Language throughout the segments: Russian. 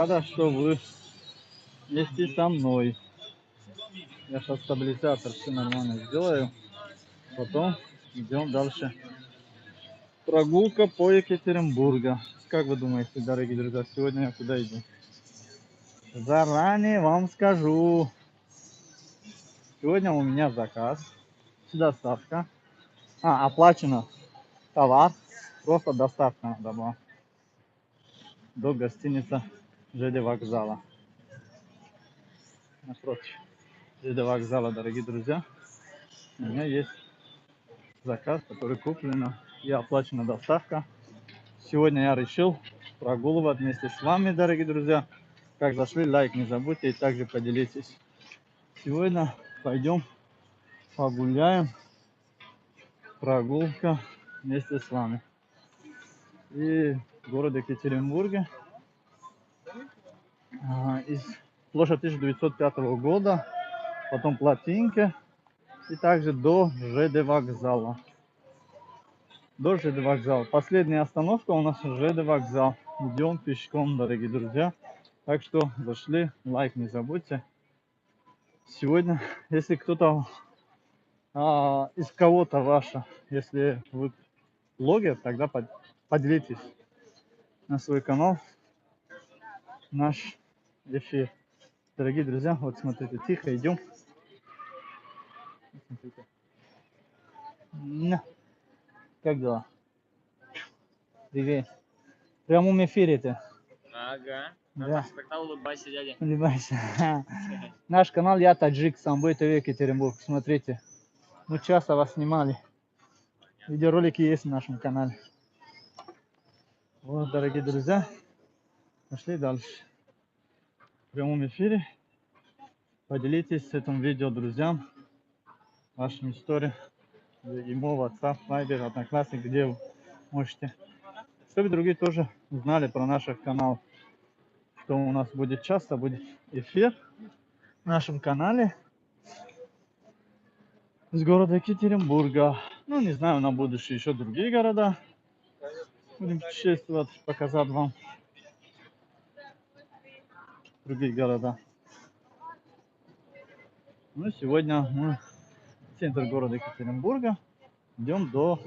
Рада, что вы вместе со мной. Я сейчас стабилизатор все нормально сделаю. Потом идем дальше. Прогулка по Екатеринбургу. Как вы думаете, дорогие друзья, сегодня я куда иду? Заранее вам скажу. Сегодня у меня заказ. Доставка. Оплачено товар. Просто доставка надо была. До гостиницы ЖД вокзала. Напротив ЖД вокзала, дорогие друзья. У меня есть заказ, который куплен и оплачена доставка. Сегодня я решил прогуливать вместе с вами, дорогие друзья. Как зашли, лайк не забудьте и также поделитесь. Сегодня пойдем погуляем. Прогулка вместе с вами. И в городе Екатеринбурге из площади 1905 года, потом Плотинка и также до ЖД вокзала. До ЖД вокзала. Последняя остановка у нас ЖД вокзал. Идем пешком, дорогие друзья. Так что зашли, лайк не забудьте. Сегодня, если кто-то из кого-то ваша, если вы блогер, тогда поделитесь на свой канал наш эфир. Дорогие друзья, вот смотрите, тихо идем. Смотрите. Как дела? Привет. В прямом эфире ты. Ага. Да. Тогда улыбайся, дядя. Улыбайся. Наш канал Я Таджик, Самбой ТВ, Екатеринбург. Смотрите. Мы часто вас снимали. Видеоролики есть на нашем канале. Вот, дорогие друзья. Пошли дальше. В прямом эфире. Поделитесь этим видео друзьям. Вашими историями. Ему, WhatsApp, Viber, Одноклассник, где вы можете. Чтобы другие тоже знали про наш канал. Что у нас будет часто, будет эфир в нашем канале из города Екатеринбурга. Ну, не знаю, на будущее еще другие города. Будем путешествовать, показать вам другие города. Ну, сегодня мы в центр города Екатеринбурга. Идем до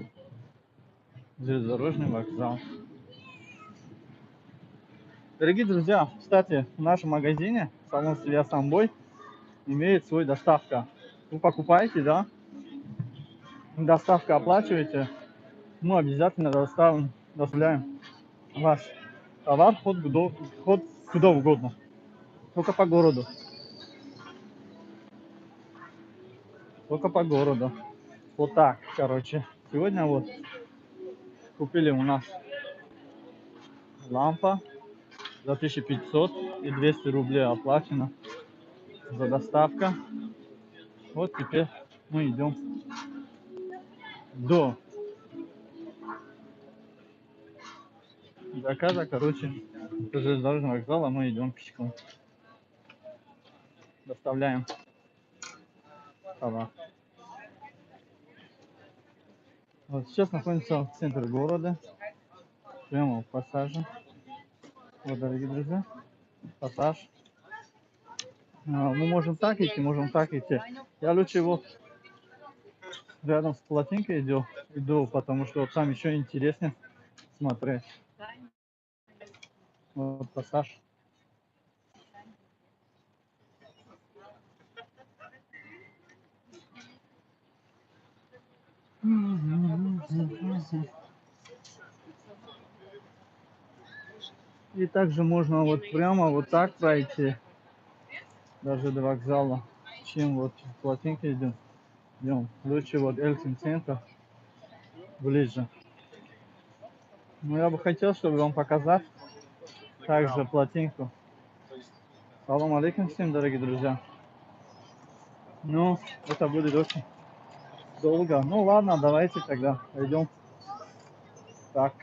железнодорожный вокзал. Дорогие друзья, кстати, в нашем магазине салон Силья Самбой имеет свой доставка. Вы покупаете, да? Доставка оплачиваете. Мы обязательно доставляем ваш товар хоть куда угодно. Только по городу. Только по городу. Вот так, короче. Сегодня вот купили у нас лампа за 1500 и 200 рублей оплачено за доставка. Вот теперь мы идем до заказа, короче, до железнодорожного вокзала мы идем пешком. Доставляем товар. Вот сейчас находимся в центре города, прямо в пассаже. Вот, дорогие друзья, пассаж. Мы можем так идти, можем так идти. Я лучше вот рядом с плотинкой иду, потому что вот там еще интереснее смотреть. Вот пассаж. И также можно вот прямо вот так пройти, даже до вокзала, чем вот плотинка идем. Лучше вот Эльцин-центр ближе. Но я бы хотел, чтобы вам показать также плотинку. Салам алейкум всем, дорогие друзья. Ну, это будет очень долго. Ну ладно, давайте тогда пойдем. Так.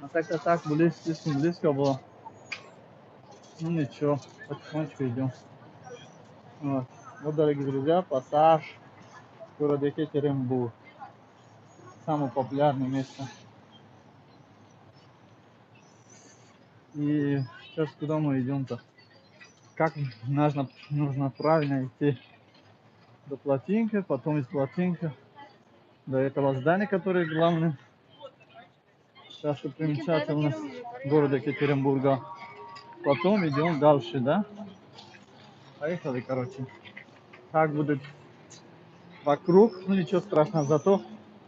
А так-то так, слишком близко было. Ну ничего, потихонечку идем. Вот, дорогие друзья, пассаж города Екатеринбург. Самое популярное место. И сейчас куда мы идем-то? Как нужно правильно идти до Плотинки, потом из Плотинки до этого здания, которое главное достопримечательность города Екатеринбурга. Потом идем дальше, да? Поехали, короче. Так будет вокруг, ну ничего страшного, зато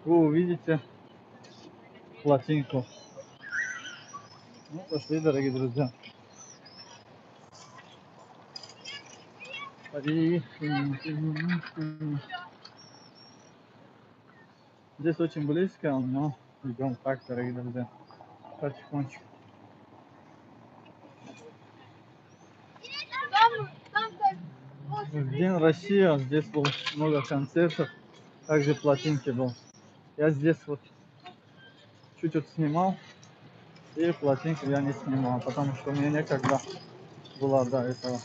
вы увидите Плотинку. Ну, пошли, дорогие друзья. Здесь очень близко, но идем так, дорогие друзья, потихонечку. В День России здесь было много концертов, также Плотинки был. Я здесь вот чуть-чуть снимал, и Плотинки я не снимал, потому что мне некогда было до этого.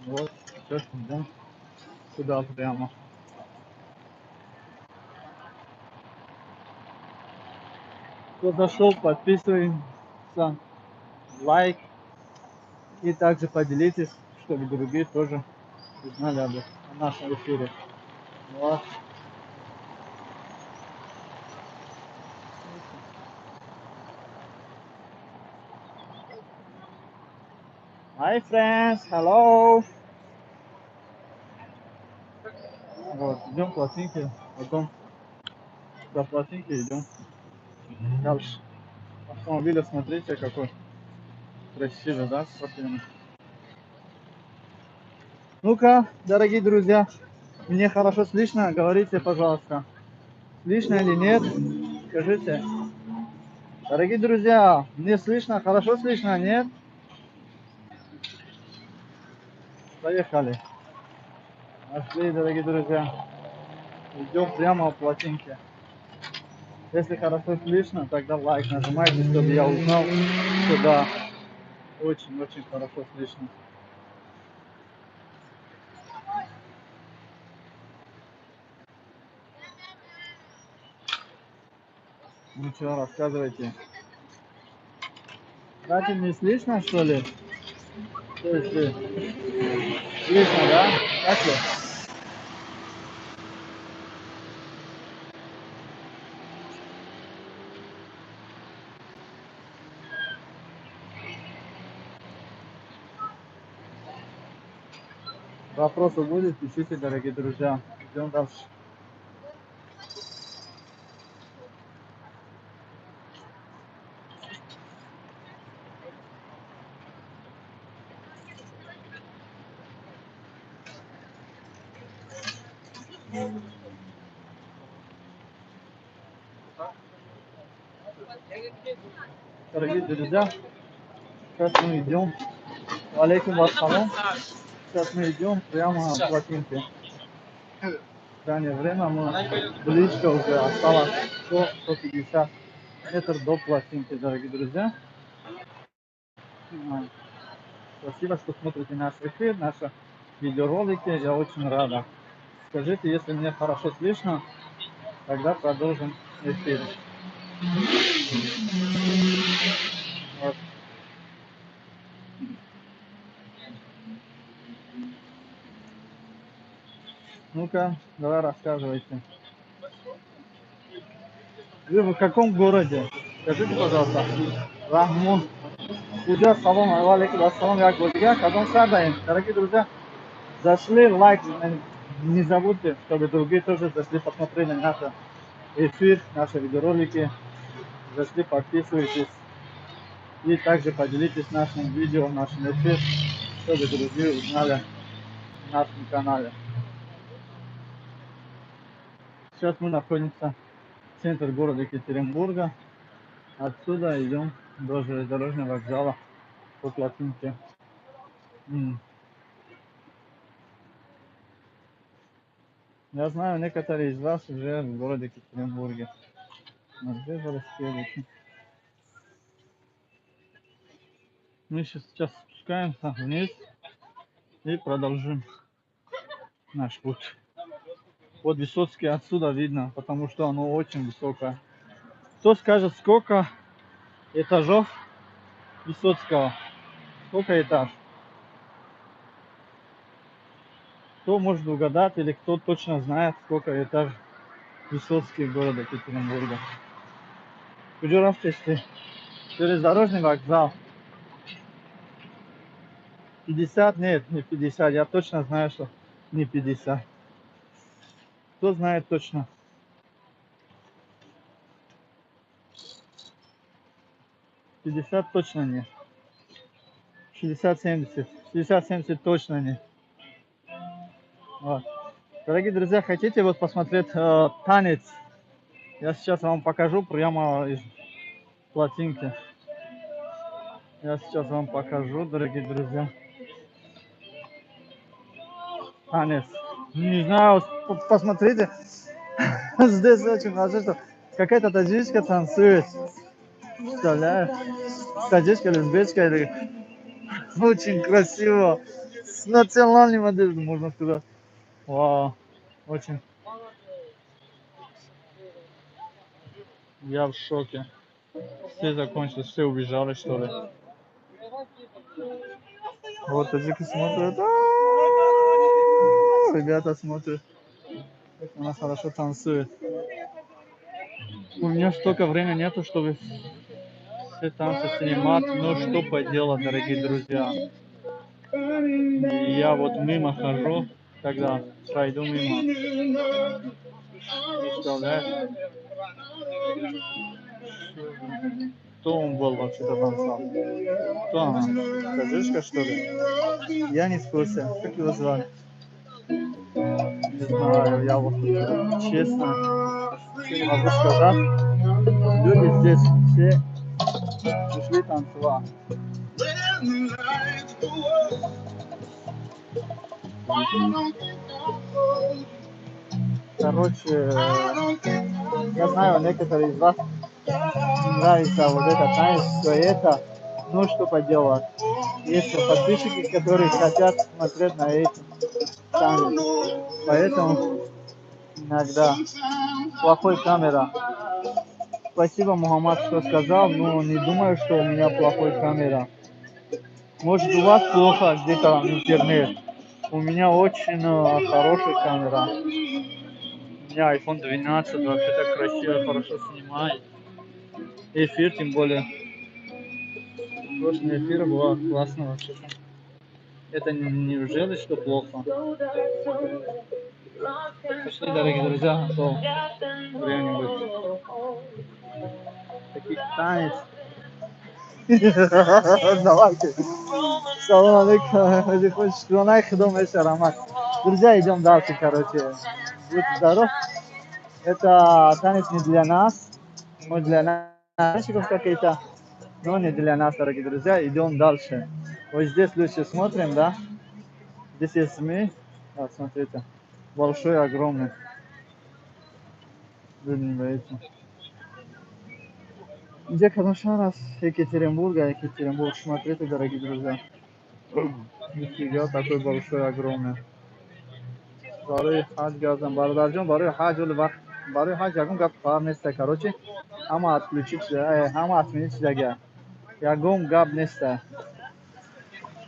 Вот, сейчас идем сюда прямо. Кто зашел, подписываемся, лайк, и также поделитесь, чтобы другие тоже узнали о нашем эфире. Вот. Hi friends, hello. Вот, идем к Плотинке, потом до Плотинки идем дальше. Автомобиль, смотрите, какой красивый, да, спортивный. Ну-ка, дорогие друзья, мне хорошо слышно, говорите, пожалуйста. Слышно или нет? Скажите. Дорогие друзья, мне слышно, хорошо слышно, нет? Поехали. Пошли, дорогие друзья. Идем прямо в Плотинке. Если хорошо слышно, тогда лайк нажимайте, чтобы я узнал, что да, очень-очень хорошо слышно. Ну что, рассказывайте. Кстати, не слышно, что ли? То есть, слышно, да? Так ли? Вопросы будут, пишите, дорогие друзья. Идем дальше. Дорогие друзья, сейчас мы идем. Алейкум ассалам. Сейчас мы идем прямо в Плотинке. В крайнее время мы близко уже осталось 100-150 метров до Плотинки, дорогие друзья. Спасибо, что смотрите наш эфир, наши видеоролики. Я очень рада. Скажите, если мне хорошо слышно, тогда продолжим эфир. Вот. Ну-ка, давай рассказывайте. Вы в каком городе? Скажите, пожалуйста. Рахмон. Куда салам, алейкум ассалам, як bo'lgan, qadam sardayım. Дорогие друзья, зашли, лайк, не забудьте, чтобы другие тоже зашли, посмотрели наш эфир, наши видеоролики. Зашли, подписывайтесь. И также поделитесь нашим видео, нашим эфиром, чтобы другие узнали в нашем канале. Сейчас мы находимся в центре города Екатеринбурга. Отсюда идем до железнодорожного вокзала по Плотинке. Я знаю, некоторые из вас уже в городе Екатеринбурге. Мы сейчас спускаемся вниз и продолжим наш путь. Вот Высоцкий отсюда видно, потому что оно очень высокое. Кто скажет, сколько этажов Высоцкого. Сколько этаж? Кто может угадать или кто точно знает, сколько этаж Высоцкий города Екатеринбурга? Куджуравческий. Железнодорожный вокзал. 50? Нет, не 50. Я точно знаю, что не 50. Кто знает точно? 50 точно нет. 60-70. 60-70 точно нет. Вот. Дорогие друзья, хотите вот посмотреть танец? Я сейчас вам покажу прямо из плотинки. Я сейчас вам покажу, дорогие друзья. Танец. Не знаю, посмотрите. Здесь очень хорошо, что какая-то таджичка танцует. Представляешь? Таджичка, лесбичка. Очень красиво. С национальным одеждой, можно сказать. Вау. Очень. Я в шоке. Все закончилось, все убежали, что ли. Вот таджики смотрят. Ребята смотрят. Как у нас хорошо танцует. У меня столько времени нету, чтобы все танцы снимать. Ну что поделать, дорогие друзья. Я вот мимо хожу, когда пройду мимо. Представляешь? Кто он был вообще-то танцевал? Кто она? Таджичка, что ли? Я не в курсе. Как его звали? Не знаю, я вот честно не могу сказать. Люди здесь все ушли танцевать. Короче, я знаю, некоторые из вас нравится вот этот танец, все это. Ну что поделать. Есть подписчики, которые хотят смотреть на эти танцы. Поэтому иногда плохой камера. Спасибо, Мухаммад, что сказал, но не думаю, что у меня плохой камера. Может, у вас плохо где-то интернет. У меня очень хорошая камера. У меня iPhone 12, вообще так красиво, хорошо снимает. Эфир, тем более. Прошлый эфир было классно вообще-то. Это неужели что плохо? Пошли, дорогие друзья, а то времени будет. Таких танец. Давайте. Салам алейкум. Друзья, идем дальше, короче. Будь здоров. Это танец не для нас. Мы для нас какие-то. Но не для нас, дорогие друзья. Идем дальше. Вот здесь лучше смотрим, да? Здесь есть мы. Вот, смотрите. Большой, огромный. Вы не боитесь. Где Карнашара с Екатеринбурга, Екатеринбург. Смотрите, дорогие друзья. Нифига, такой большой, огромный. برای حج گردم برادر جان برای حج ولی وقت برای حج یکم گپ کار نیست короче اما отключить اما отменить всегда ягом габ неста.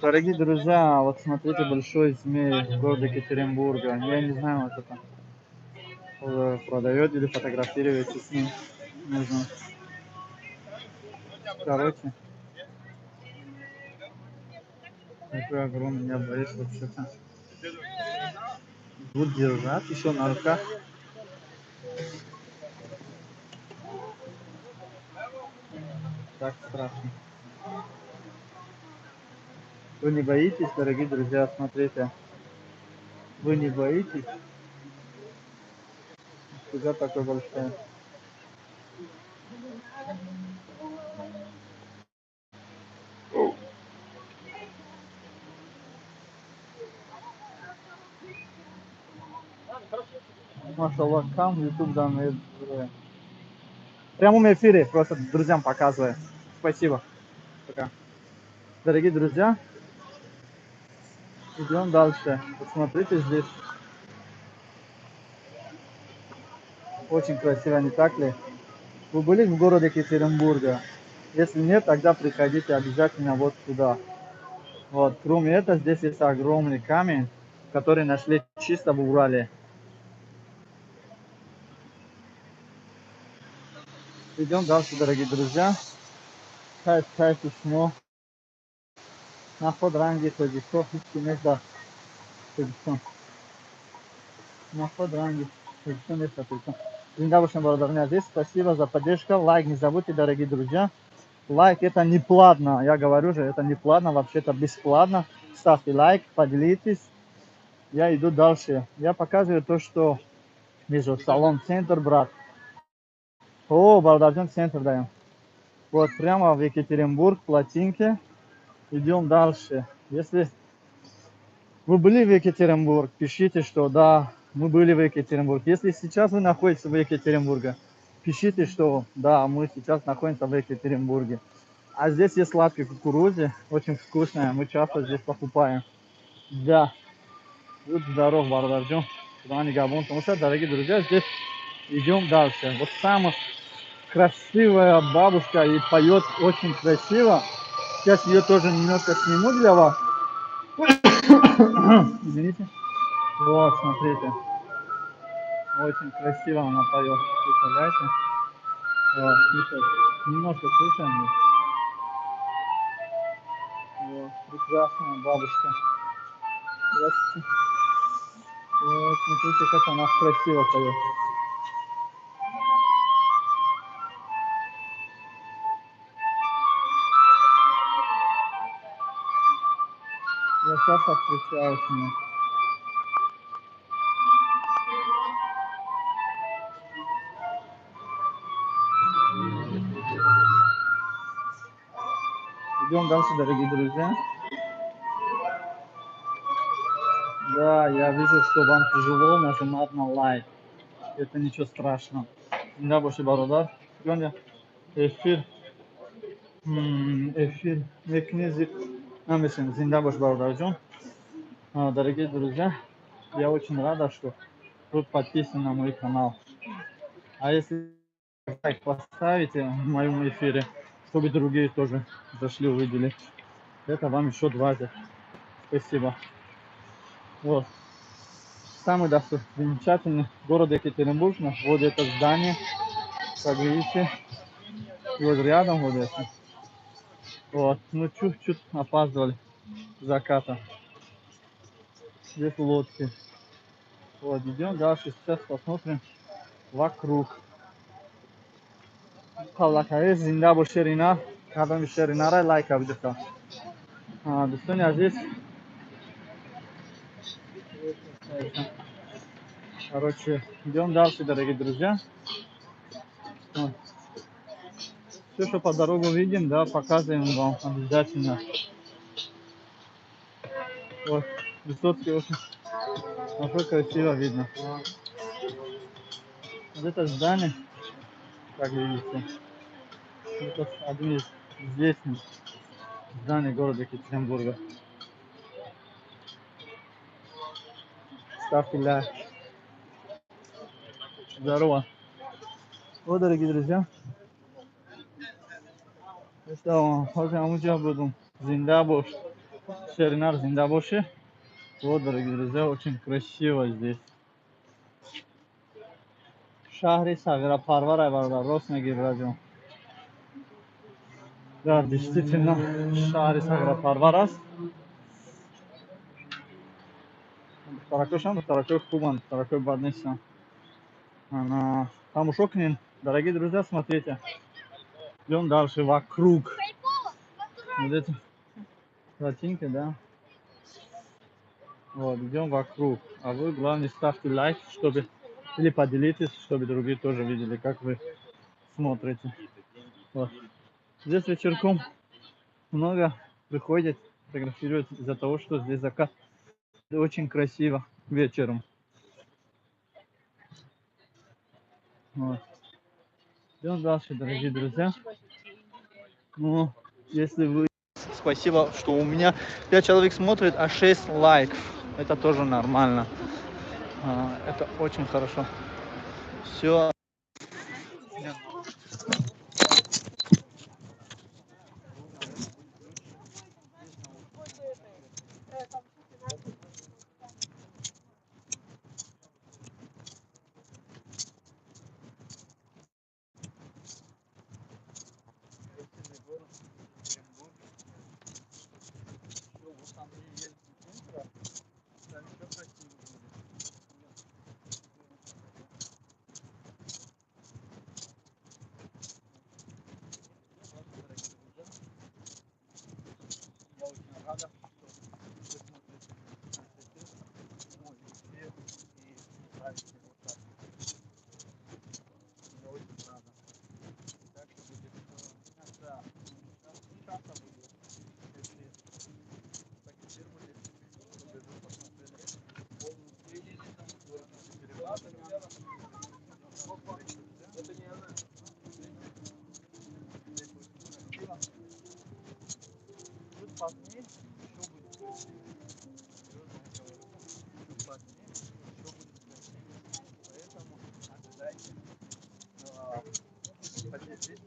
Дорогие друзья, вот смотрите, большой змей в городе Екатеринбурга. Я не знаю, вот это продает или фотографирует с ним. Нужно. Короче, такой огромный, я боюсь вообще-то. Буду держать еще на руках. Так страшно. Вы не боитесь, дорогие друзья, смотрите. Вы не боитесь? Куда такой большой? Машаллах, кам, YouTube данные. В прямом эфире, просто друзьям показываю. Спасибо. Пока. Дорогие друзья, идем дальше. Посмотрите здесь. Очень красиво, не так ли? Вы были в городе Екатеринбурга? Если нет, тогда приходите обязательно вот сюда. Вот, кроме этого, здесь есть огромный камень, который нашли чисто в Урале. Идем дальше, дорогие друзья. Кайф сно. На ход ранги тоді, що не да. На ход ранги. Не Очень благодарна здесь. Спасибо за поддержку. Лайк не забудьте, дорогие друзья. Лайк это не платно. Я говорю же, это не платно, вообще-то бесплатно. Ставьте лайк, поделитесь. Я иду дальше. Я показываю то, что вижу. Салон-центр, брат. О, Балдажан центр даем. Вот прямо в Екатеринбург, плотинки. Идем дальше. Если вы были в Екатеринбург, пишите, что да, мы были в Екатеринбурге. Если сейчас вы находитесь в Екатеринбурге, пишите, что да, мы сейчас находимся в Екатеринбурге. А здесь есть сладкая кукуруза, очень вкусная, мы часто здесь покупаем. Да, будь здоров, Бардарджон. Габон. Потому что, дорогие друзья, здесь идем дальше. Вот самая красивая бабушка и поет очень красиво. Сейчас ее тоже немножко сниму для вас. Извините. Вот, смотрите. Очень красиво она поет. Представляете? Вот, слушайте. Немножко слышим. Вот, прекрасная бабушка. Здравствуйте. Вот, смотрите, как она красиво поет. Я часто встречаюсь с ней. Идем дальше, дорогие друзья. Да, я вижу, что вам тяжело нажимать на лайк. Это ничего страшного. Да, больше борода. Эфир. Эфир. Не князик. Амисин, Зиндабаш Бардаджон. Дорогие друзья, я очень рада, что вы подписаны на мой канал. А если лайк поставите в моем эфире, чтобы другие тоже зашли, увидели, это вам еще 20. Спасибо. Вот. Самый замечательный город Екатеринбург. Вот это здание, как видите, вот рядом вот это. Вот, ну чуть-чуть опаздывали заката. Здесь лодки. Вот, идем дальше, сейчас посмотрим вокруг. Халакаи, Зиндабу Шерина, Кадам Шеринара, лайк обдыха. Достойно здесь. Короче, идем дальше, дорогие друзья. Вот. Все, что по дорогу видим, да, показываем вам обязательно. Вот, Высоцкий очень хорошо, красиво видно. Вот это здание, как видите, это одно из известных зданий города Екатеринбурга. Ставьте лайк. Здорово. Вот, дорогие друзья. Это Хазамуджа будем. Зиндабош. Шеринар Зиндабоши. Вот, дорогие друзья, очень красиво здесь. Шахри Сагра Парвара Барда Роснагир Раджон. Да, действительно, Шахри Сагра Парварас. Таракошан, Таракой Хубан, Таракой Баднисан. Там Ушокнин. Дорогие друзья, смотрите. Идем дальше вокруг. Вот эти плотинки, да. Вот, идем вокруг. А вы, главное, ставьте лайк, чтобы или поделитесь, чтобы другие тоже видели, как вы смотрите. Вот. Здесь вечерком много приходят, фотографируют из-за того, что здесь закат очень красиво вечером. Вот. Идем дальше, дорогие друзья. Ну, если вы... Спасибо, что у меня 5 человек смотрит, а 6 лайков. Это тоже нормально. Это очень хорошо. Все. плотнее, еще будет красивее. Серьезно, я говорю. Чуть плотнее, еще будет красивее. Поэтому ожидайте. Поделитесь.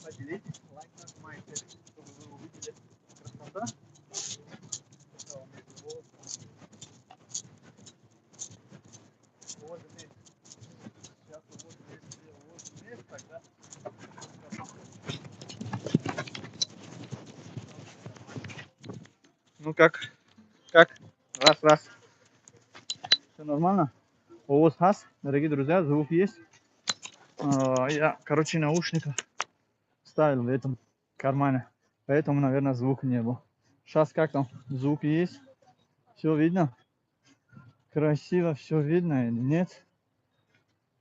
Поделитесь. Лайк нажимайте, чтобы вы увидели красота. Это у меня волосы. Вот здесь. Сейчас вот здесь вот место, тогда. Ну как? Как? Раз. Все нормально? Овоз хас, дорогие друзья, звук есть. Я, короче, наушников ставил в этом кармане, поэтому, наверное, звука не было. Сейчас как там? Звук есть? Все видно? Красиво все видно или нет?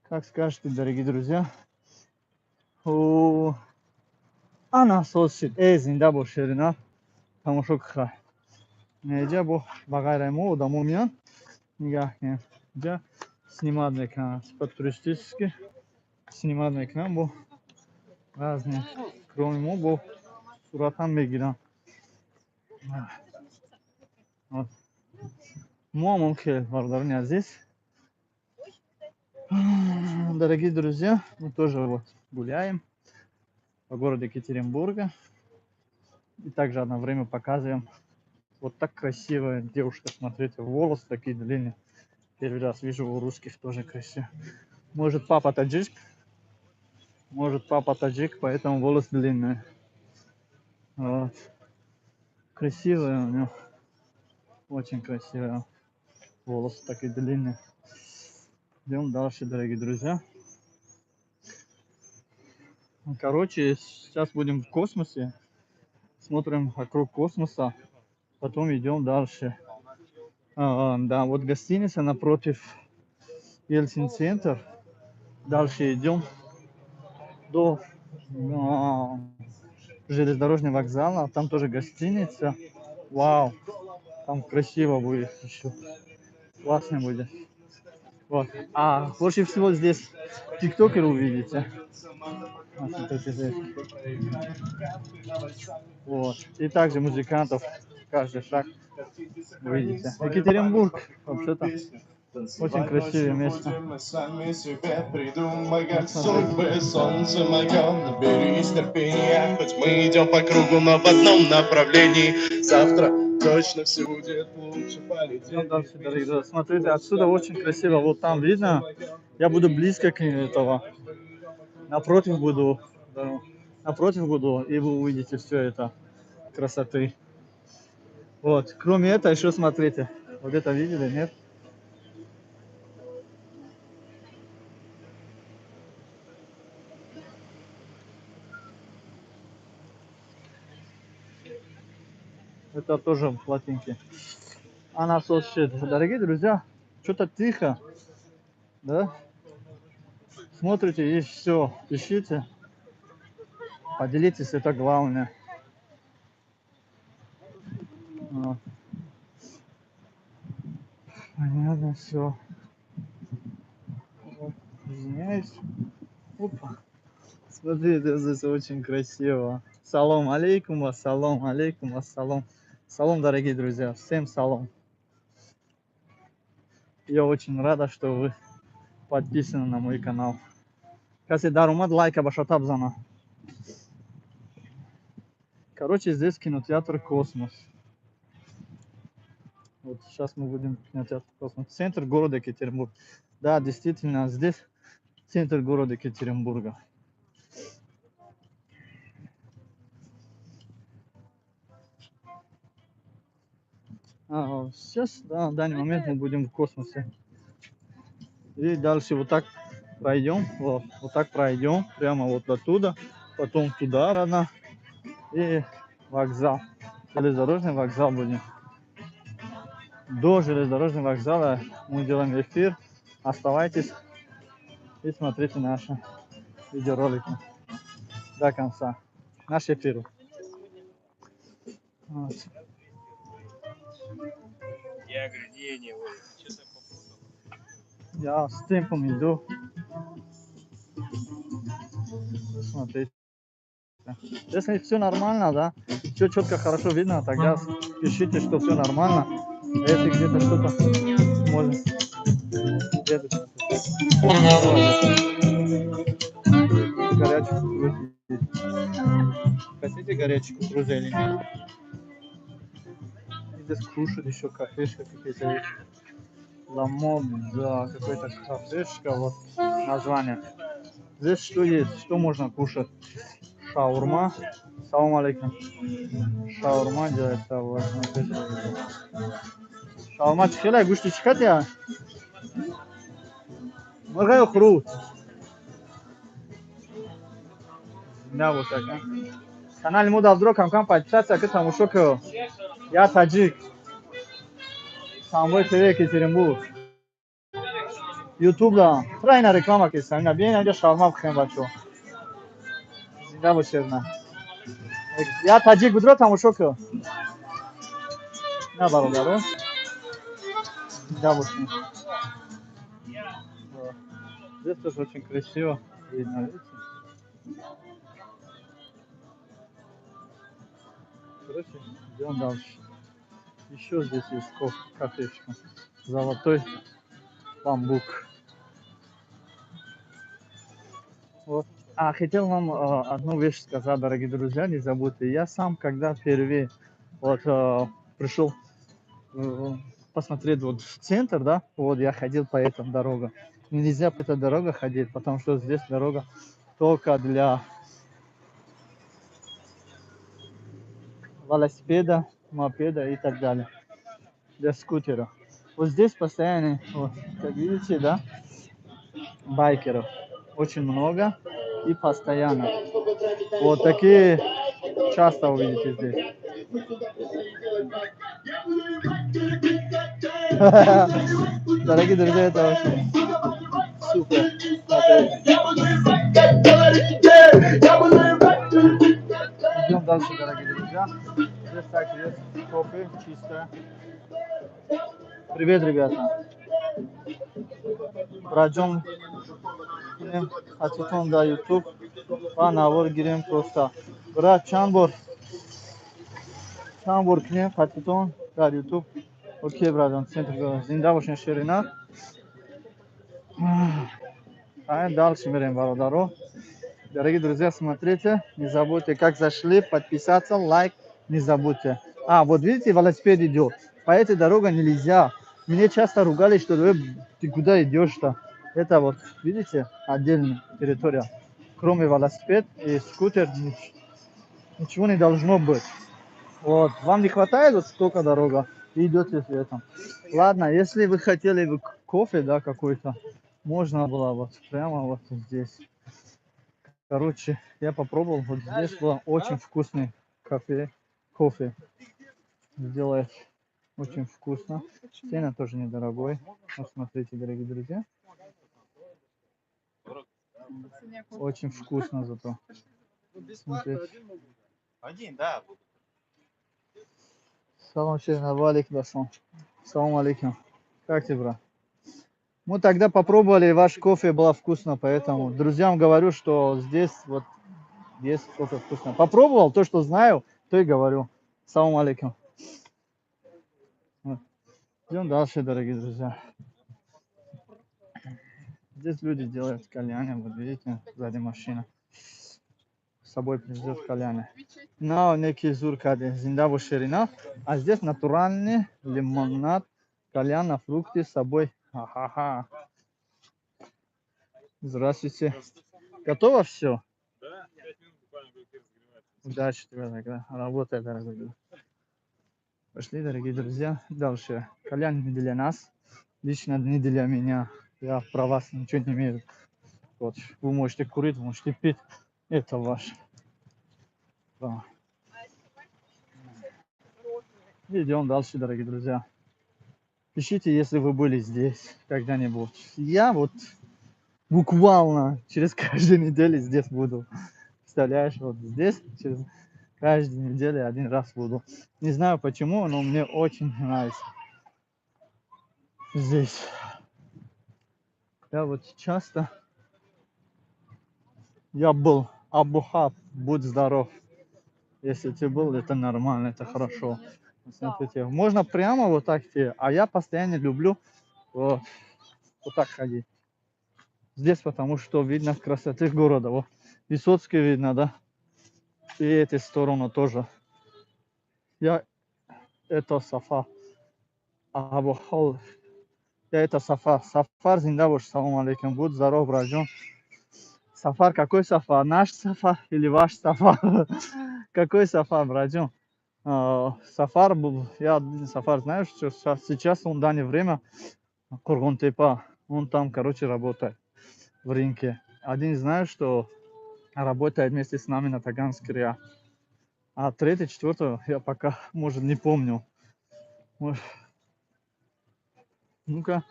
Как скажете, дорогие друзья? Ana sosyal ezinde bu şerina tamuşuk kha. Nece bu багайраймо удамумян нигах кем. Джа снимать на экран. Типа туристически снимать на экран бу разные. Кроме му бу суратам бегирам. Вот. Муамон хел бардарня здесь. Дорогие друзья, мы тоже вот гуляем по городу Екатеринбурга. И также одно время показываем. Вот так красивая девушка, смотрите, волосы такие длинные. Первый раз вижу у русских тоже красиво. Может папа таджик, поэтому волосы длинные. Вот. Красивая у него, очень красивая. Волосы такие длинные. Идем дальше, дорогие друзья. Короче, сейчас будем в космосе. Смотрим вокруг космоса. Потом идем дальше. Да, вот гостиница напротив Ельцин-центр. Дальше идем до железнодорожного вокзала. Там тоже гостиница. Вау, там красиво будет еще. Классно будет. Вот. А больше всего здесь тиктокеры увидите. Смотрите здесь. Вот. И также музыкантов. Каждый шаг увидите. Екатеринбург вообще-то очень красивое место. Мы сами себе придумаем судьбы, солнце мое, наберись терпения, хоть мы идем по кругу, но в одном направлении. Завтра точно все будет лучше, полетим дальше, дорогие друзья. Смотрите, отсюда очень красиво. Вот там видно. Я буду близко к этого. Напротив буду. Да, напротив буду, и вы увидите все это красоты. Вот. Кроме этого, еще смотрите. Вот это видели, нет? Это тоже плотинки. Она сосчет. Дорогие друзья, что-то тихо. Да? Смотрите и все. Пишите. Поделитесь, это главное. Вот. Понятно, все. Вот. Извиняюсь. Опа. Смотрите, здесь очень красиво. Салам алейкум, ассалам алейкум, ассалам. Салам, дорогие друзья, всем салам. Я очень рада, что вы подписаны на мой канал. Каси дарумад лайка башатаб зана. Короче, здесь кинотеатр «Космос». Вот сейчас мы будем в кинотеатр «Космос». Центр города Екатеринбург. Да, действительно, здесь центр города Екатеринбурга. Сейчас, да, в данный момент мы будем в космосе. И дальше вот так пройдем, вот так пройдем, прямо вот оттуда, потом туда рано, и вокзал. Железнодорожный вокзал будем. До железнодорожного вокзала мы делаем эфир. Оставайтесь и смотрите наши видеоролики до конца. Наш эфир. Вот. Я говорю, не, ой, что-то попутал. Я с темпом иду. Смотрите. Если все нормально, да, все четко, хорошо видно, тогда пишите, что все нормально. А если где-то что-то может где-то горячку грузить. Хотите горячку грузить или нет? И здесь кушать еще кафешка какие-то есть. Ламоб, да, какая-то кафешка, вот название. Здесь что есть, что можно кушать? Шаурма. Салам алейкум. Шаурма делается, вот, смотрите. Шаурма чехела, гушти чекатя. Моргаю хрут. Да, вот так, а. Канал Муда вдруг кам подписаться к этому шоку. Я таджик. Самбой ТВ Екатеринбург. Ютуб да. Правильно реклама кисан. На bien اینجا شاورما بخوریم بچه‌ها. زنده باشید نه. Я таджик вдруг кам шоку. На бародаро. Да, вот. Здесь тоже очень красиво видно, видите? Короче, идем дальше. Еще здесь есть кафешка. Золотой бамбук. Вот. А хотел вам одну вещь сказать, дорогие друзья, не забудьте. Я сам, когда впервые вот, пришел посмотреть вот в центр, да, вот я ходил по этой дороге. Нельзя по этой дороге ходить, потому что здесь дорога только для велосипеда, мопеда и так далее. Для скутера. Вот здесь постоянно, вот, как видите, да, байкеров очень много и постоянно. Вот такие часто увидите здесь. Дорогие друзья, это очень супер. Идем дальше, дорогие друзья. Здесь также есть кофе чистое. Привет, ребята. Раджон Хатитон да YouTube. Навор гирем просто. Брат, чамбор кинем Хатитон да YouTube. Окей, брат, центр зинда бошен ширина. А дальше мирим, бародаро. Дорогие друзья, смотрите, не забудьте, как зашли, подписаться, лайк, не забудьте. А, вот видите, велосипед идет. По этой дороге нельзя. Мне часто ругали, что ты куда идешь-то? Это вот, видите, отдельная территория. Кроме велосипед и скутер, ничего не должно быть. Вот, вам не хватает вот столько дорога, и идете в этом. Ладно, если вы хотели бы кофе, да, какой-то, можно было вот прямо вот здесь. Короче, я попробовал, вот здесь было очень вкусный кофе делает очень вкусно. Цена тоже недорогой. Вот смотрите, дорогие друзья. Очень вкусно зато. Смотрите. Один, да. Салам алейкум. Салам алейкум. Как тебе, брат? Мы тогда попробовали, ваш кофе было вкусно, поэтому друзьям говорю, что здесь вот есть кофе вкусно. Попробовал то, что знаю, то и говорю. Салам алейкум. Идем дальше, дорогие друзья. Здесь люди делают кальяны, вот видите, сзади машина. С собой привезет кальяны. На некий зуркаде, зинда ширина. А здесь натуральный лимонад, кальяна, фрукты с собой. Ха-ха-ха. Здравствуйте. Готово все? Да, 5 минут буквально будет разогреваться. Удачи тебе, тогда. Работай, дорогой друг. Пошли, дорогие друзья, дальше. Кальян не для нас, лично не для меня. Я про вас ничего не имею. Вот, вы можете курить, можете пить. Это ваше. Да. Идем дальше, дорогие друзья. Пишите, если вы были здесь когда-нибудь. Я вот буквально через каждую неделю здесь буду. Представляешь, вот здесь через каждую неделю один раз буду. Не знаю почему, но мне очень нравится здесь. Я вот часто... Я был Абухаб, будь здоров. Если ты был, это нормально, это хорошо. Смотрите, можно прямо вот так идти, а я постоянно люблю вот, вот так ходить. Здесь потому что видно красоты города. Вот. Высоцкий видно, да? И этой сторону тоже. Я это Сафа. Абухал. Я это Сафа. Сафар Зиндабуш, салам алейкум. Будь здоров, братья. Сафар, какой Сафар? Наш Сафар или ваш Сафар? Какой Сафар, братья? Сафар был, я один Сафар, знаешь, что сейчас он в данное время Кургон-Тепа, он там, короче, работает в рынке. Один знаю, что работает вместе с нами на Таганской РИА. А третий, четвертый я пока, может, не помню. Ну-ка,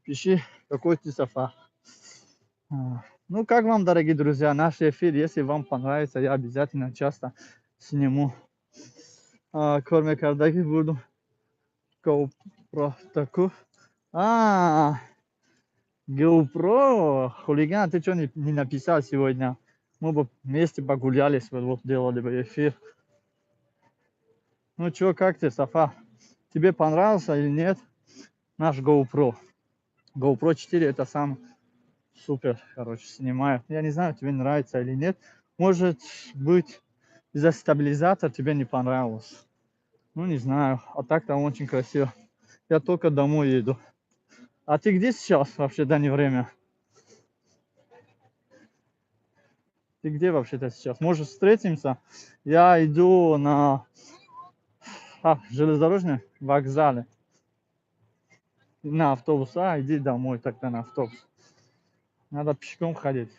пиши, какой ты Сафар. Ну, как вам, дорогие друзья, наш эфир, если вам понравится, я обязательно часто сниму. Кроме кардаки буду GoPro такую. GoPro, хулиган, ты что не написал сегодня? Мы бы вместе погуляли, вот делали бы эфир. Ну что, как ты, Сафа? Тебе понравился или нет наш GoPro? GoPro 4 это сам супер, короче, снимает. Я не знаю, тебе нравится или нет. Может быть, из-за стабилизатора тебе не понравилось. Ну, не знаю. А так-то очень красиво. Я только домой еду. А ты где сейчас вообще в данное время? Ты где вообще-то сейчас? Может, встретимся? Я иду на железнодорожный вокзале. На автобус. Иди домой тогда на автобус. Надо пешком ходить.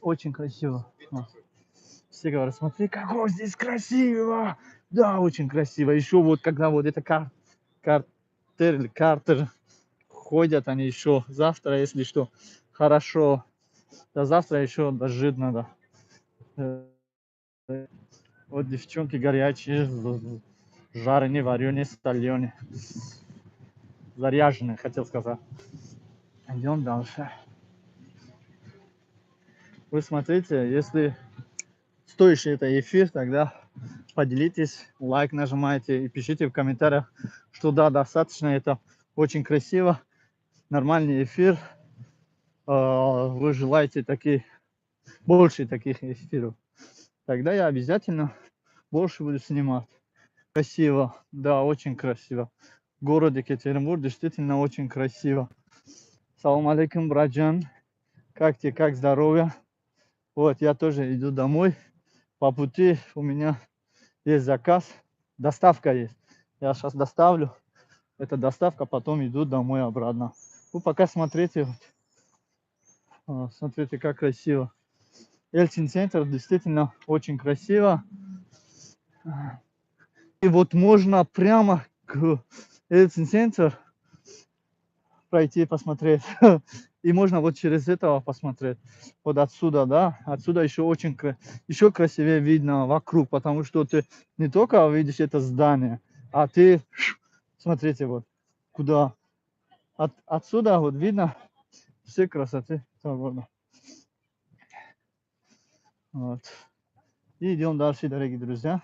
Очень красиво. Все говорят, смотри, какой здесь красиво. Да, очень красиво. Еще вот когда вот это Картер ходят они еще. Завтра, если что, хорошо. Да завтра еще дожить надо. Вот девчонки горячие, жареные, вареные, соленые. Заряженные, хотел сказать. Идем дальше. Вы смотрите, если стоящий это эфир, тогда поделитесь, лайк нажимайте и пишите в комментариях, что да, достаточно, это очень красиво, нормальный эфир. Вы желаете больше таких эфиров. Тогда я обязательно больше буду снимать. Красиво, да, очень красиво. Город Екатеринбург действительно очень красиво. Салам алейкум, братьям. Как тебе, как здоровье? Вот, я тоже иду домой. По пути у меня есть заказ. Доставка есть. Я сейчас доставлю. Это доставка, потом иду домой обратно. Вы пока смотрите. Смотрите, как красиво. Эльцин-центр действительно очень красиво. И вот можно прямо к Эльцин-центру пройти посмотреть. И можно вот через этого посмотреть. Вот отсюда, да. Отсюда еще красивее видно вокруг, потому что ты не только видишь это здание, а ты, смотрите, вот куда. Отсюда вот видно все красоты свободно. Вот. И идем дальше, дорогие друзья.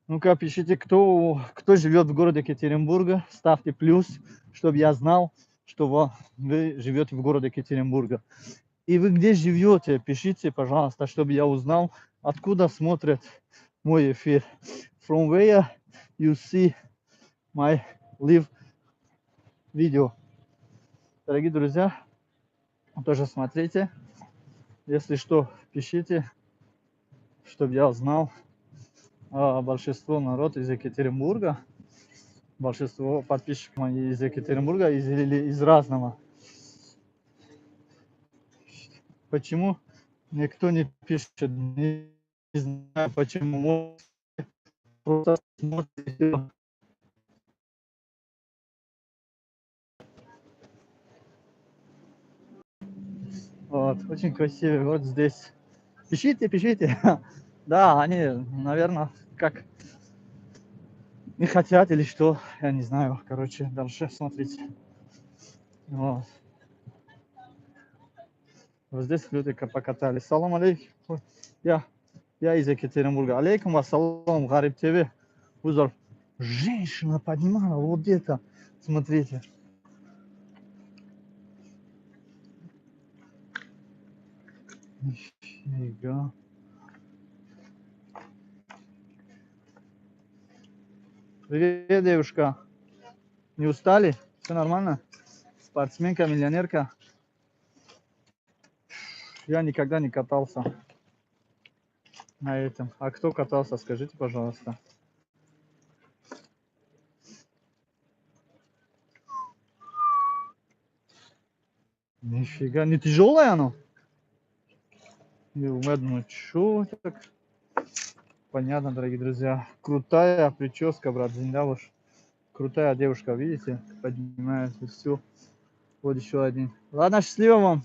Ну-ка, пишите, кто живет в городе Екатеринбурга, ставьте плюс, чтобы я знал, что вы живете в городе Екатеринбурга. И вы где живете, пишите, пожалуйста, чтобы я узнал, откуда смотрят мой эфир. From where you see my live video. Дорогие друзья, тоже смотрите. Если что, пишите, чтобы я знал. Большинство народ из Екатеринбурга, большинство подписчиков из Екатеринбурга или из разного. Почему никто не пишет? Не знаю почему. Просто смотрите. Вот, очень красивый вот здесь. Пишите, пишите. Да, они, наверное, как не хотят или что, я не знаю. Короче, дальше смотрите. Вот. Вот здесь люди покатались. Салам алейкум. Ой, я из Екатеринбурга. Алейкум ассалам, Гариб ТВ. Узор. Женщина поднимала вот это. Смотрите. Нифига. Привет, девушка. Не устали? Все нормально? Спортсменка, миллионерка? Я никогда не катался на этом. А кто катался, скажите, пожалуйста. Нифига, не тяжелое оно? Ну чё так? Понятно, дорогие друзья. Крутая прическа, брат, Зиндавуш. Крутая девушка, видите? Поднимается все. Вот еще один. Ладно, счастливо вам.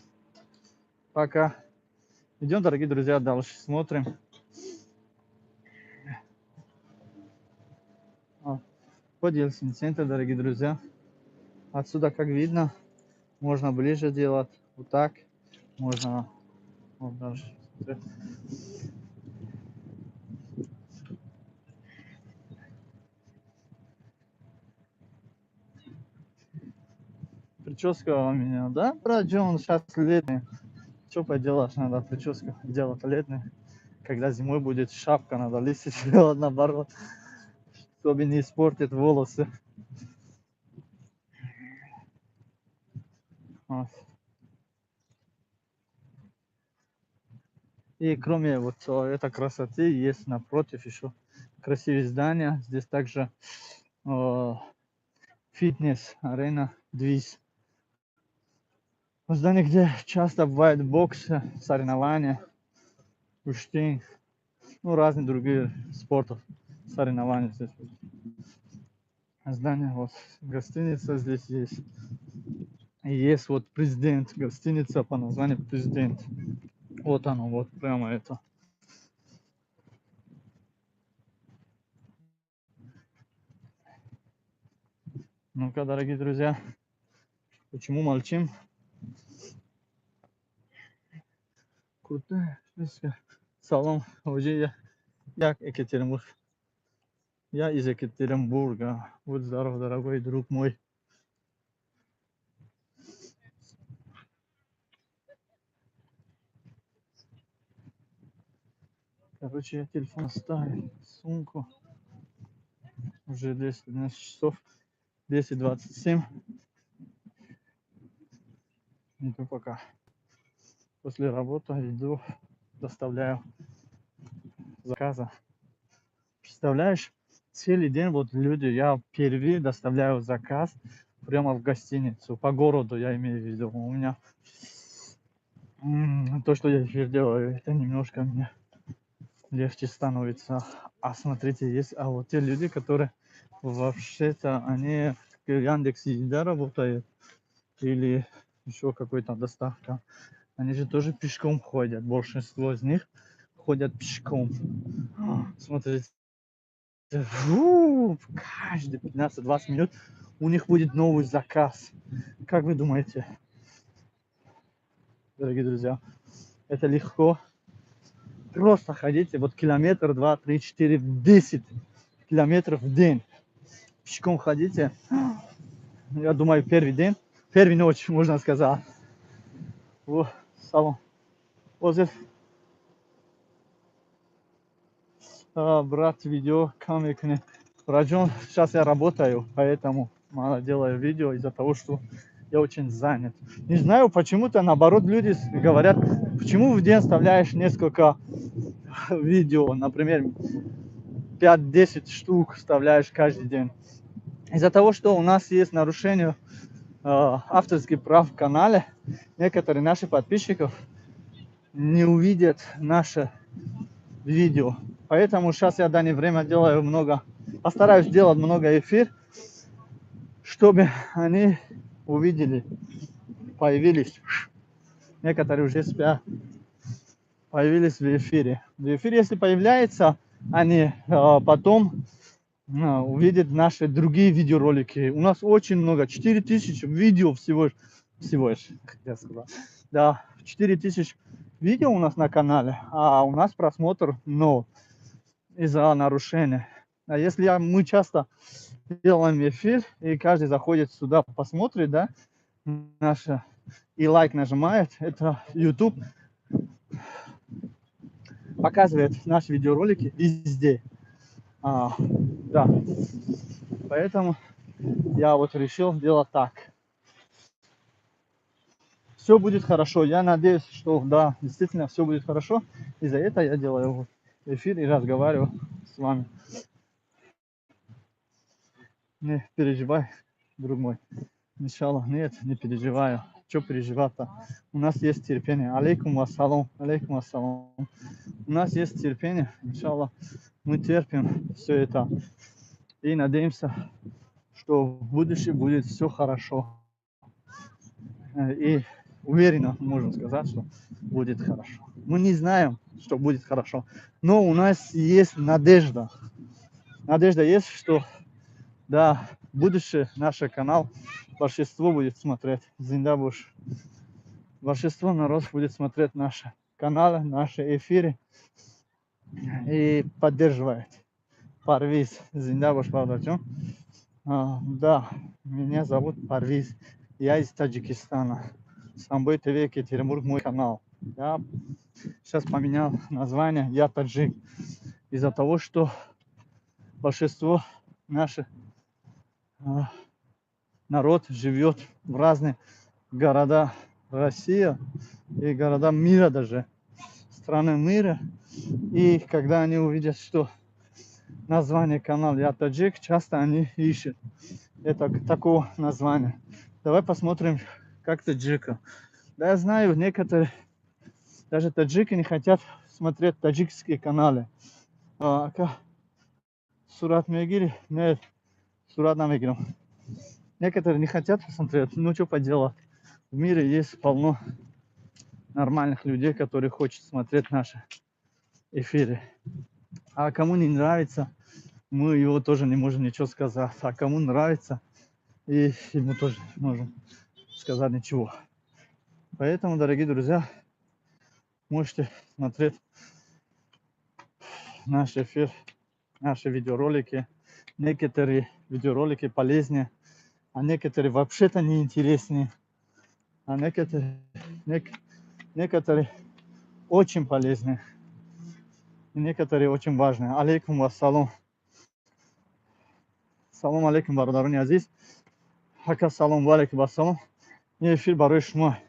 Пока. Идем, дорогие друзья, дальше смотрим. Вот Ельцин центр, дорогие друзья. Отсюда, как видно, можно ближе делать. Вот так. Можно вот даже. Прическа у меня, да, брат Джон, сейчас летний. Что поделать, надо прическу делать летний. Когда зимой будет шапка, надо листить делать наоборот, чтобы не испортить волосы. Вот. И кроме вот этой красоты, есть напротив еще красивые здания. Здесь также фитнес, арена, двиз. Здание, где часто бывает бокс, соревнования, уштин, ну разные другие спортов, соревнования здесь. Здание, вот гостиница здесь есть. И есть вот президент, гостиница по названию президент. Вот оно, вот прямо это. Ну-ка, дорогие друзья, почему молчим? Крутая фишка. Салам, уже я Екатеринбург. Я из Екатеринбурга. Вот здоров, дорогой друг мой. Короче, я телефон оставил, сумку. Уже 10-12 часов. 10:27. Иду пока. После работы иду, доставляю заказа. Представляешь, целый день вот люди, я впервые доставляю заказ прямо в гостиницу. По городу я имею в виду. У меня то, что я теперь делаю, это немножко мне легче становится. А смотрите, есть, а вот те люди, которые вообще-то они в Яндекс.Еда работают или еще какой-то доставка, они же тоже пешком ходят. Большинство из них ходят пешком. Смотрите, каждые 15-20 минут у них будет новый заказ. Как вы думаете, дорогие друзья, это легко? Просто ходите, вот километр, 2, 3, 4, 10 километров в день. Пешком ходите. Я думаю, первый день, первую ночь, можно сказать. Вот, салон. Вот здесь. Брат, видео, камеры. Раджон, сейчас я работаю, поэтому мало делаю видео из-за того, что я очень занят. Не знаю, почему-то наоборот люди говорят, почему в день оставляешь несколько видео, например, 5-10 штук вставляешь каждый день. Из-за того, что у нас есть нарушение авторских прав в канале, некоторые наши подписчиков не увидят наше видео. Поэтому сейчас я в данное время делаю много, постараюсь делать много эфир, чтобы они увидели, появились. Некоторые уже спят, появились в эфире. В эфире, если появляется, они потом увидят наши другие видеоролики. У нас очень много, 4000 видео всего лишь, как я сказал. Да, 4000 видео у нас на канале, а у нас просмотр 0 из-за нарушения. А если мы часто делаем эфир, и каждый заходит сюда, посмотрит, да, наше, и лайк нажимает, это YouTube показывает наши видеоролики везде. Да, поэтому я вот решил делать так. Все будет хорошо. Я надеюсь, что да, действительно все будет хорошо. И за это я делаю эфир и разговариваю с вами. Не переживай, друг мой. Иншаллах, нет, не переживаю. Что переживать-то? У нас есть терпение. Алейкум ассалам. Алейкум ассалам. У нас есть терпение. Иншаллах, мы терпим все это. И надеемся, что в будущем будет все хорошо. И уверенно можем сказать, что будет хорошо. Мы не знаем, что будет хорошо, но у нас есть надежда. Надежда есть, что да, будущее наш канал большинство будет смотреть. Зиндабуш. Большинство народ будет смотреть наши каналы, наши эфиры и поддерживает. Парвиз. Зиндабуш, Бардачон. Да, меня зовут Парвиз. Я из Таджикистана. Самбой ТВ, Екатеринбург, мой канал. Я сейчас поменял название, я таджик. Из-за того, что большинство наших народ живет в разных городах России и города мира даже. Страны мира. И когда они увидят, что название канала я таджик, часто они ищут это такого названия. Давай посмотрим, как таджика. Да, я знаю, некоторые даже таджики не хотят смотреть таджикские каналы. Сурат Мегири, нет, Сурат Намегиром. Некоторые не хотят посмотреть, ну что поделать. В мире есть полно нормальных людей, которые хотят смотреть наши эфиры. А кому не нравится, мы его тоже не можем ничего сказать. А кому нравится, и ему тоже не можем сказать ничего. Поэтому, дорогие друзья, можете смотреть наш эфир, наши видеоролики. Некоторые видеоролики полезнее, а некоторые вообще-то неинтереснее. А некоторые очень полезные. И некоторые очень важные. Алейкум вассалам. Салам алейкум, бародаруни азиз. Хака салам алейкум вассалам. И эфир барой шума.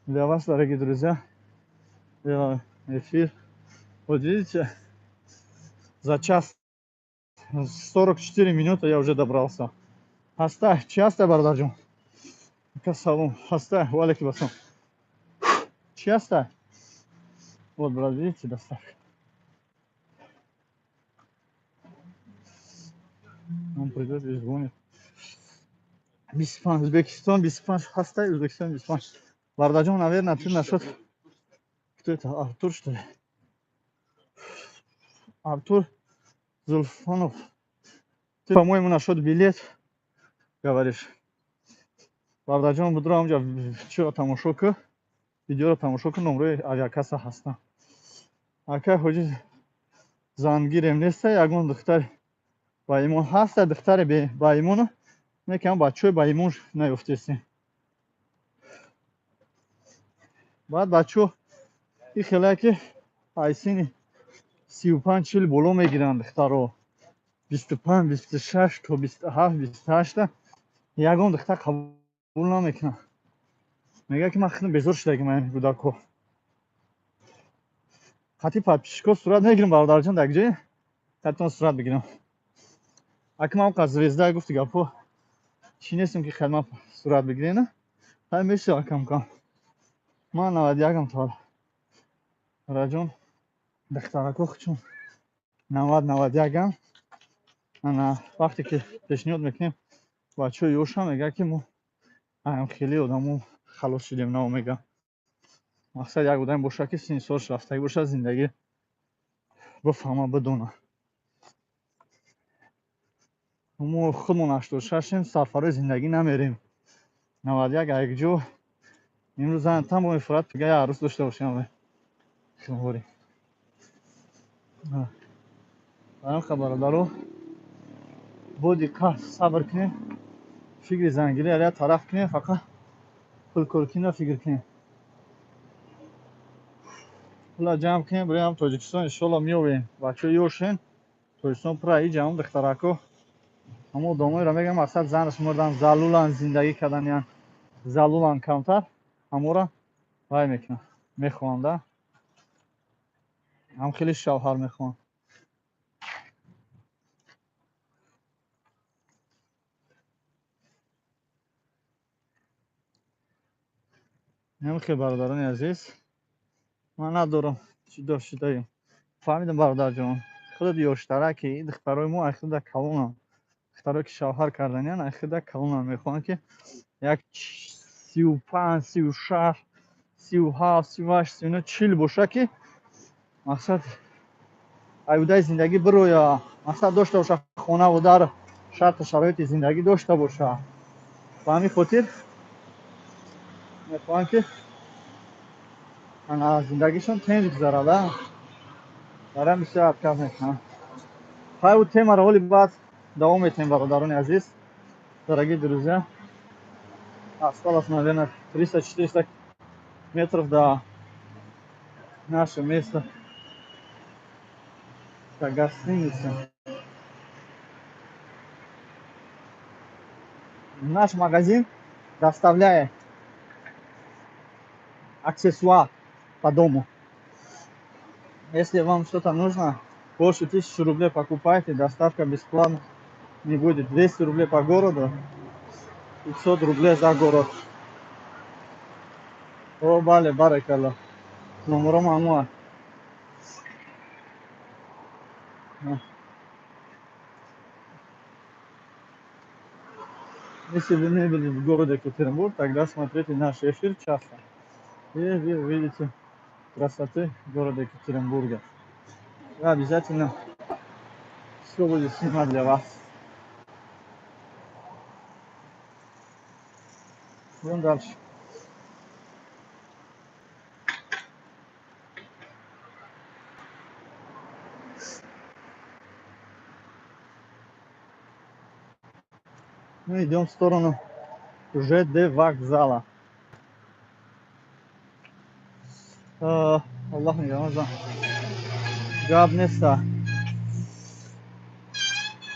Для вас, дорогие друзья, эфир. Вот видите, за час 44 минуты я уже добрался. Оставь, часто бардаджум. Касалум, оставь, алейкум вассалам. Часто. Вот, брат, видите, доставка. Он придет и звонит. Бисфан, Узбекистан, Бисфан, оставь Узбекистан, Бисфан. Бардаджум, наверное, ты насчет... Кто это? Артур, что ли? Артур Зульфанов. Ты, по-моему, насчет билет говоришь. Бардаджон будурам я вчера там ушел, видео там ушел, номер авиакасса хаста. А как ходит зангирем неста, ягон духтар баймон хаста, духтар баймона, некам бачой баймон наёфтеси. Баъд бачо и хелаки айсини 35 чил боло мегиранд духтаро. 25, 26 то 27, 28 ягон духтар қабул намекунад. Мега ки ман хеле безор шуда ки ман кӯдако хати подписчиков сурат мегирам бародарҷон дар ҷое хатон сурат бигирам. Аки ман оқа звезда гуфти гапо чӣ нестем ки хадмат сурат бигирена. Ҳай мешава камкам. Ман 91-ам то раҷон дахтарако хучун 90-91-ам. Ана вақте ки пешниҳод мекунем бачаҳои ёша мега ки мо аям хеле одамо халос шудем намо мегам. Мақсад як одам боша ки сини солш рафтагӣ боша зиндагӣ бифаҳма бидона. мо худмон 86-ем сарфарои зиндагӣ намерем. 91 якҷо имрӯз зан тамоми фурат бига я арӯз дошта бошам химори анха бародаро бо диққат сабр кунем фикри зангирӣ алия тараф кунем фақат пулкоркиро фикр кунем пула ҷамъ кунем бирем тоҷикистон иншоалло меёвем бачаҳо ёшен тоҷикистон пура и ҷавон духтарако ҳамо одамоеро мегӯям аксар занаш мурдан залулан зиндагӣ карданиян залулан камтар ҳамора вай мекунанд мехоҳанд да ҳам хеле шавҳар мехоҳанд намехел бародарони азиз ман надорам чӣ дошт чӣ даём фаҳмидам бародарҷон худат ёштараки и духтарои мо айхуда калонанд духтаре ки шавҳар карданиян айхуда калонанд мехоҳанд ки як 35 36 37 38 39 40 боша ки мақсад айудаи зиндагӣ бироя мақсад дошта боша хонаву дар шарту шароити зиндагӣ дошта боша ба ҳамин хотир мехоҳанд ки зиндагишон тенҷ гузарада барам бисёр ҳаракат мекунанд хайу темаро ҳоли баъд давом метиҳем бародарони азиз дорогие друзья осталось наверное 300-400 метров до нашего места до гостиницы наш магазин доставляет аксессуар по дому. Если вам что-то нужно, больше 1000 рублей покупайте, доставка бесплатно не будет. 200 рублей по городу, 500 рублей за город. О, бале, баракалла. Номером мамуа. Если вы не были в городе Екатеринбург, тогда смотрите наш эфир часто. И вы увидите красоты города Екатеринбурга. Я обязательно все буду снимать для вас. Идем дальше. Мы идем в сторону ЖД вокзала. Аллах не рамазан. Габнеста.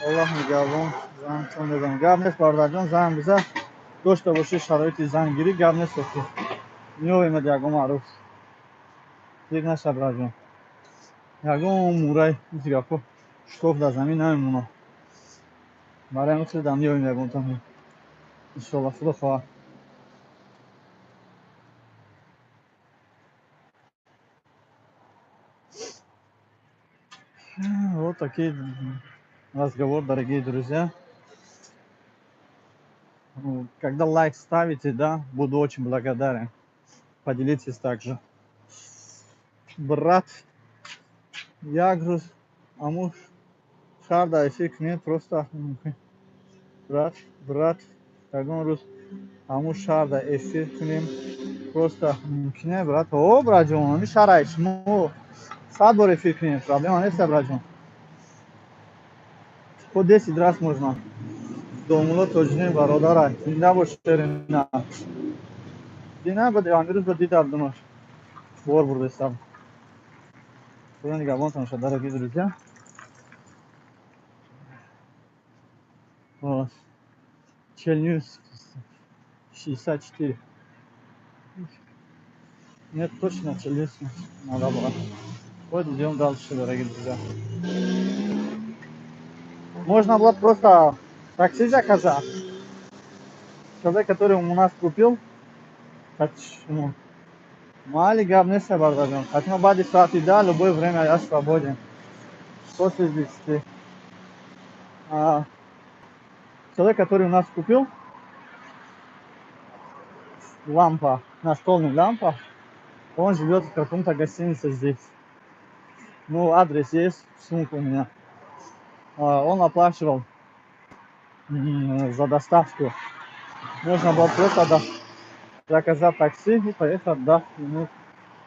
Аллах не габон. Зан недам. Габнест бардарҷон зан биза. Дошта боши шароити зангирӣ габнест ки. Меёвемад ягон маъруф. Дик наша браҷон. Ягон мурай зигафо шкоф дар замин намемонад. Барои ҳамин хеле дам меёвем ягон там. Иншоалло худо хоҳад. Вот такие разговор, дорогие друзья. Когда лайк ставите, да, буду очень благодарен. Поделитесь также. Брат, Ягрус, Амуш, Шарда, эфик нет, просто брат, Ягон Рус, Амуш, Шарда, эфик нет, просто не, брат. О, браджон, не шарайш, ну, садбор эфик нет, проблема нет, браджон. По 10 раз можно. Домула тоҷнем бародара, зинда бош шерина. Дина баде амирӯз ба дидар дунош. Бор бурдестам. Худо нигоҳбонтон бошад, дорогие друзья. Вот. Челнинск 64. Нет, точно Челнинск. Надо было. Вот идем дальше, дорогие друзья. Можно было просто такси заказать. Человек, который у нас купил, мали гавнеса бардарем. Хотя бади саати да, любое время я свободен. После 10. Человек, который у нас купил лампа, настольная лампа, он живет в каком-то гостинице здесь. Ну, адрес есть, сумка у меня. Он оплачивал за доставку. Можно было просто заказать такси и поехать до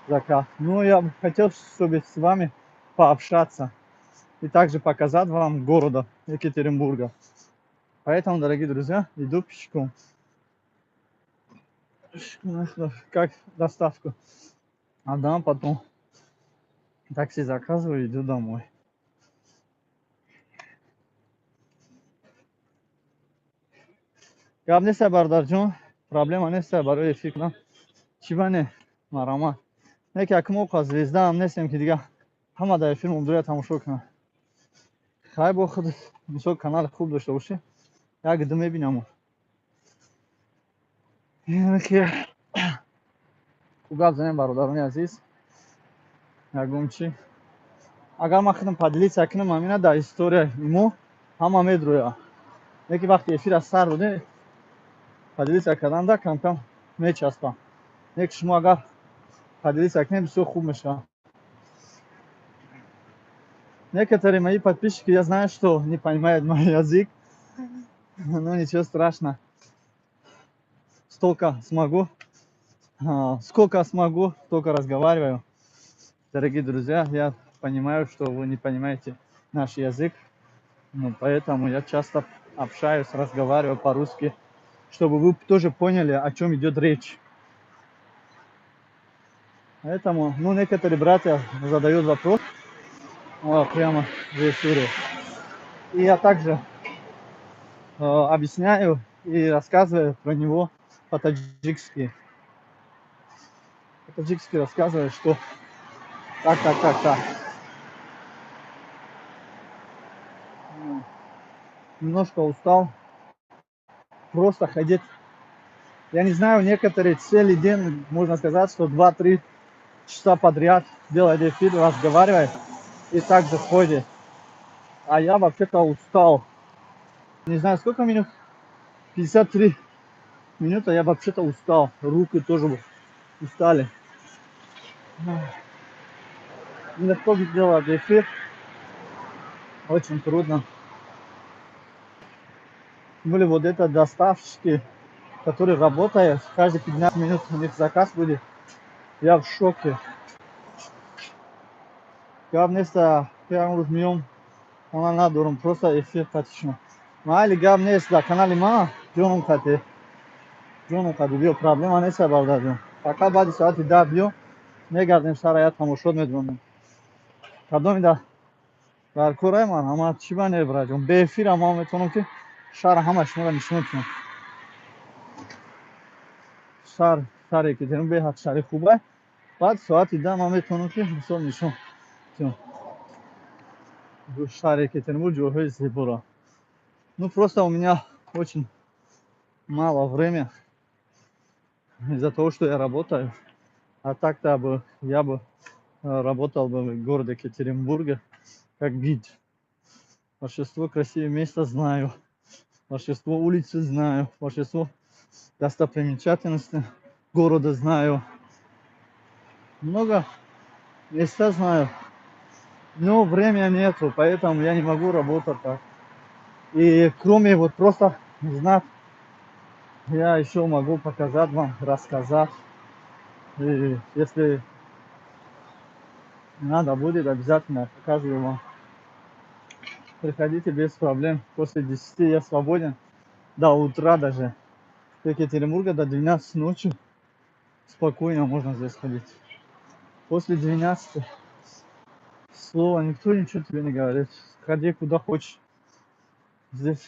закат. Ну, я бы хотел, чтобы с вами пообщаться и также показать вам города Екатеринбурга. Поэтому, дорогие друзья, иду пешком. Как доставку отдам, потом такси заказываю и иду домой. Gap nesə Bərdar Can? Problema nesə برای فکر چی بنه مرامت نه که اکمو قا звезда هم نیستم که دیگه همه در فیلم دوره تماشا کنم. خیلی با خود مثلا کانال خوب داشته باشه یک دو میبینم. یعنی که خوب زنیم برادران عزیز یکم چی اگر ما خودم پادلیت کنم همینه در استوری ایمو همه میدرویا نه که وقتی افیر از سر بوده پادلیت کردن دا کم کم میچسبم نه که شما اگر پادلیت کنیم بسیار خوب میشه. Некоторые мои подписчики, я знаю, что не понимают мой язык, но ничего страшного. Сколько смогу, столько разговариваю. Дорогие друзья, я понимаю, что вы не понимаете наш язык, но поэтому я часто общаюсь, разговариваю по-русски, чтобы вы тоже поняли, о чем идет речь. Поэтому, ну, некоторые братья задают вопрос прямо в эфире. И я также объясняю и рассказываю про него по-таджикски. По-таджикски рассказываю, что так. Немножко устал. Просто ходить. Я не знаю, некоторые целый день, можно сказать, что 2-3 часа подряд делает эфир, разговаривает и также ходит. А я вообще-то устал. Не знаю, сколько минут? 53 минуты я вообще-то устал. Руки тоже устали. Нелегко делать эфир. Очень трудно. Были вот это доставщики, которые работают. Каждые 15 минут у них заказ будет. Я в шоке. Главное, прямо днем она надо просто эфир катично. Мали главное, на канале ма, Джоном кате. Джоном кате, био проблема не се бавдадим. Пока бади саати да био, не гардим сараят тамошод медвоним. Кадоми да дар корай ман, ама чиба не браҷон. Бе эфир ама метонам ки шаҳр ҳама шуморо нишон кунам. шаҳре ки дерум беҳад шаҳри хуб аст. Баъд соати 10 ман метонам ки мисол нишон кунам. Шаҳр Екатеринбург ҷойҳои зеборо. Ну просто у меня очень мало времени из-за того, что я работаю. А так-то бы я бы работал бы в городе Екатеринбурге как гид. Большинство красивых мест знаю, большинство улиц знаю, большинство достопримечательностей города знаю. Много места знаю, но времени нету, поэтому я не могу работать так. И кроме вот просто знать, я еще могу показать вам, рассказать. И если надо будет, обязательно покажу вам. Приходите без проблем. После 10 я свободен. До утра даже. В Екатеринбурге до 12 ночи спокойно можно здесь ходить. После 12 слова никто ничего тебе не говорит. Ходи куда хочешь. Здесь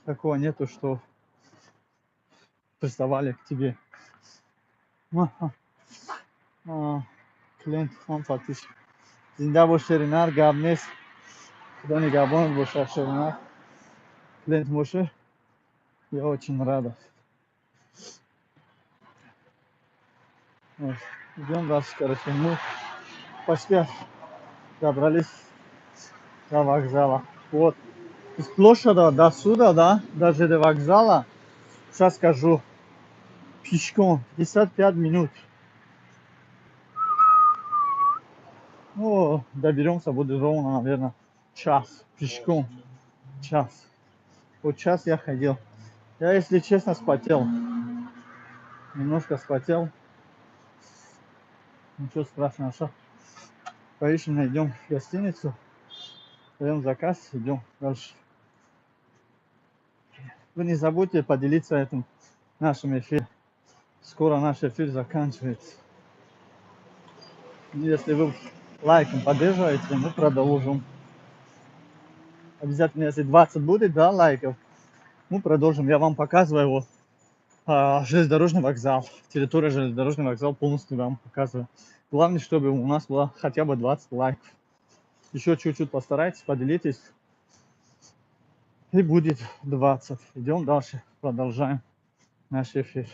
такого нету, что приставали к тебе. Клиент вам фактически. Зинда бош Шеринар, гап нест. Худо нигабон боша Шеринар. Клиент боше. Я очень рада. Идем дальше, короче. Мы почти добрались до вокзала. Вот. Из площади до сюда, да, до ЖД вокзала, сейчас скажу, пешком 55 минут. Ну, доберемся, будет ровно, наверное, час. Пешком. Час. Вот час я ходил. Я, если честно, спотел. Немножко спотел. Ничего страшного, что. Поищем, найдем гостиницу. Даем заказ, идем дальше. Вы не забудьте поделиться этим нашим эфиром. Скоро наш эфир заканчивается. Если вы лайком поддерживаете, мы продолжим. Обязательно, если 20 будет, да, лайков, мы продолжим. Я вам показываю вот, железнодорожный вокзал. Территория железнодорожный вокзал полностью вам показываю. Главное, чтобы у нас было хотя бы 20 лайков. Еще чуть-чуть постарайтесь, поделитесь. И будет 20. Идем дальше, продолжаем наш эфир.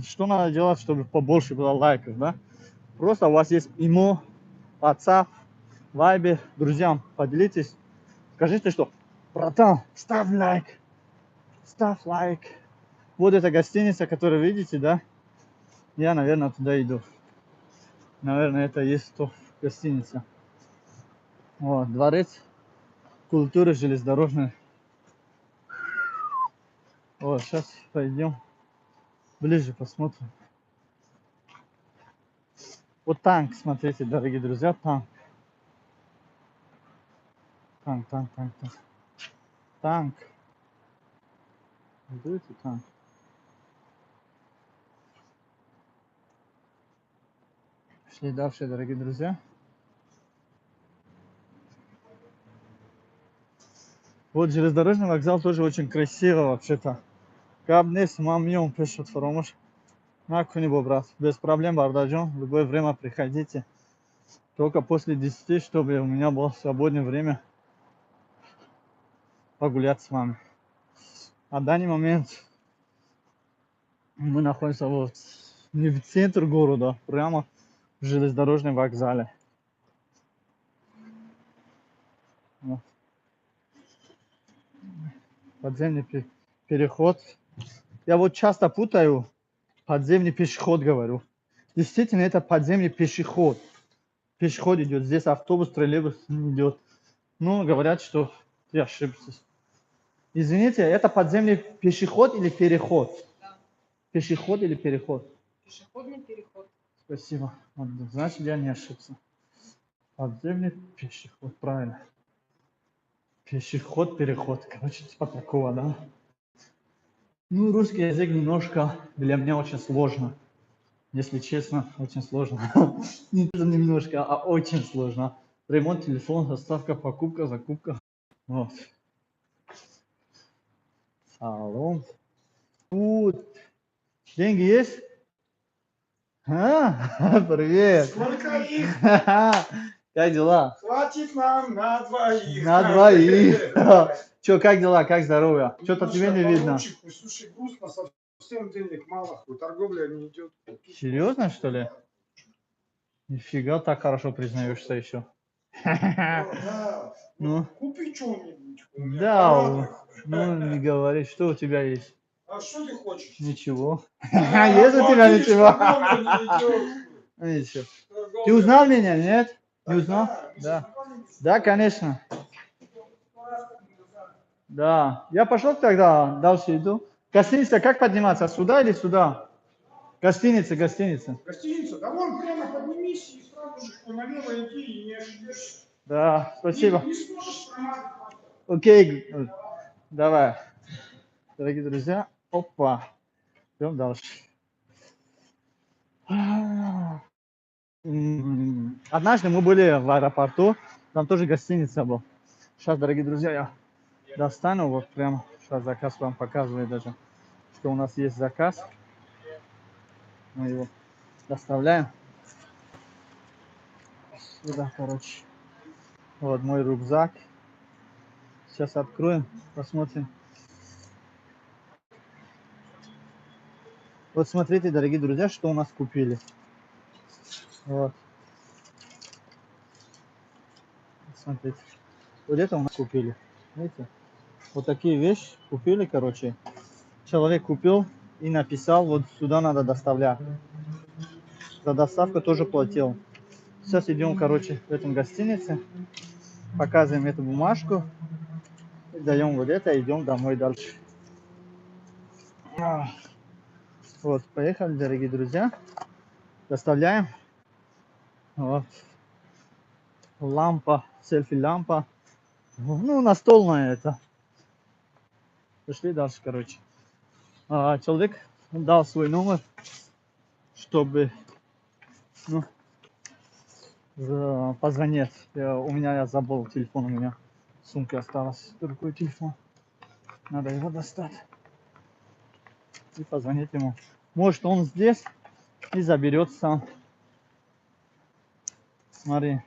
Что надо делать, чтобы побольше было лайков, да? Просто у вас есть imo, WhatsApp, Viber, друзьям поделитесь. Скажите, что, братан, ставь лайк. Ставь лайк. Вот эта гостиница, которую видите, да? Я, наверное, туда иду. Наверное, это и есть то гостиница. Вот, дворец культуры железнодорожной. Вот, сейчас пойдем ближе посмотрим. Вот танк, смотрите, дорогие друзья, танк. Танк. Видите, танк. Шли дальше, дорогие друзья. Вот железнодорожный вокзал тоже очень красиво вообще-то. Кабнес мамьем пишут фаромуш. На кунибо, брат. Без проблем, бардаджон. В любое время приходите. Только после 10, чтобы у меня было свободное время погулять с вами. А в данный момент мы находимся вот не в центре города, прямо в железнодорожном вокзале. Вот. Подземный переход. Я вот часто путаю, подземный пешеход говорю. Действительно, это подземный пешеход. Пешеход идет. Здесь автобус, троллейбус не идет. Ну, говорят, что я ошибся. Извините, это подземный пешеход или переход? Да. Пешеход или переход? Пешеходный переход. Спасибо. Значит, я не ошибся. Подземный пешеход, правильно. Пешеход, переход. Короче, типа такого, да? Ну, русский язык немножко для меня очень сложно. Если честно, очень сложно. Не немножко, а очень сложно. Ремонт телефона, доставка, покупка, закупка. Вот. Салон. Тут. Деньги есть? Привет. Сколько их? Как дела? Хватит нам на двоих. На двоих. Че, как дела, как здоровье? Что-то тебе не видно. Слушай, грустно, совсем денег мало, торговля не идет. Серьезно, что ли? Нифига, так хорошо признаешься еще. Да. Ну, Купи что-нибудь. да, ну не говори, что у тебя есть? А что ты хочешь? Ничего. Есть у тебя ничего? Ничего. Ты узнал меня, нет? Не узнал? Да. Да, конечно. Да. Я пошел тогда, дальше иду. Гостиница, как подниматься? Сюда или сюда? Гостиница. Гостиница? Да вон прямо поднимись и сразу же налево иди и не ошибешься. Да, спасибо. Не сможешь промазать просто. Окей, давай. Дорогие друзья, опа. Идем дальше. Однажды мы были в аэропорту, там тоже гостиница была. Сейчас, дорогие друзья, я достану, вот прям сейчас заказ вам показывает даже, что у нас есть заказ. Мы его доставляем. Сюда, короче. Вот мой рюкзак. Сейчас откроем, посмотрим. Вот смотрите, дорогие друзья, что у нас купили. Вот. Смотрите. Вот это у нас купили. Видите? Вот такие вещи купили, короче. Человек купил и написал, вот сюда надо доставлять. За доставку тоже платил. Сейчас идем, короче, в этом гостинице. Показываем эту бумажку. Даем вот это, идем домой дальше. Вот, поехали, дорогие друзья. Доставляем. Вот. Лампа, селфи-лампа. Ну, настольная это. Пошли дальше, короче. Человек дал свой номер, чтобы, ну, позвонить. Я забыл телефон, у меня в сумке осталось. Другой телефон. Надо его достать. И позвонить ему. Может, он здесь и заберет сам. Смотри.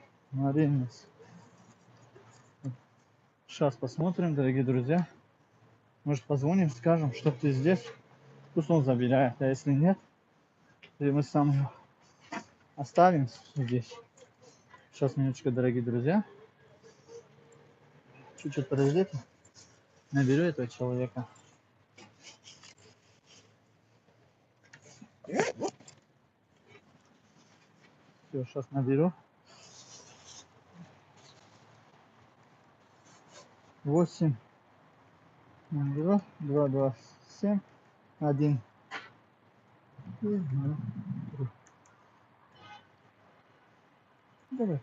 Сейчас посмотрим, дорогие друзья. Может, позвоним, скажем, что ты здесь. Пусть он забирает. А если нет, то мы сам его оставим здесь. Сейчас, минуточку, дорогие друзья. Чуть-чуть подождите. Наберу этого человека. Все, сейчас наберу. 8 2 2 2 7 1. Давай.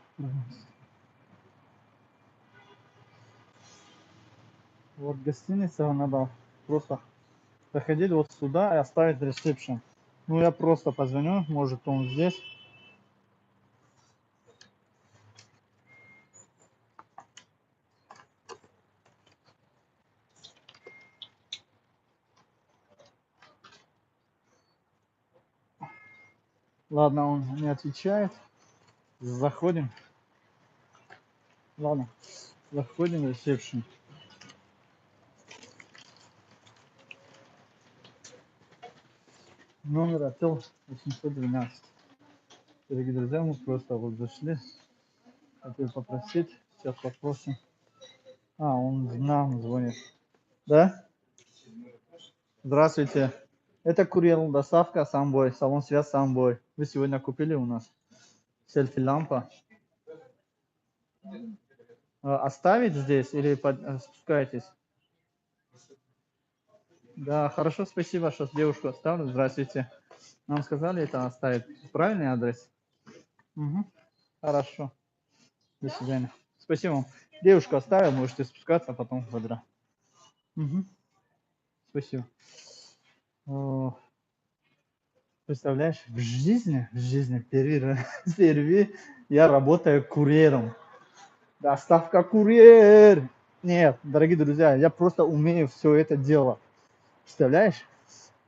Вот гостиница, надо просто заходить вот сюда и оставить ресепшн. Ну, я просто позвоню, может, он здесь. Ладно, он не отвечает. Заходим. Ладно, заходим в ресепшн. Номер отел 812. Дорогие друзья, мы просто вот зашли. Хотел попросить, сейчас попросим. Он нам звонит. Да? Здравствуйте. Это курьер доставка Самбой, салон связь Самбой. Вы сегодня купили у нас селфи-лампа. Оставить здесь или спускаетесь? Да, хорошо, спасибо, что девушку оставлю. Здравствуйте. Нам сказали это оставить. Правильный адрес? Угу. Хорошо. До свидания. Спасибо вам. Девушку оставил, можете спускаться, а потом вода. Угу. Спасибо. Представляешь, в жизни впервые я работаю курьером. Доставка курьер. Нет, дорогие друзья, я просто умею все это делать. Представляешь?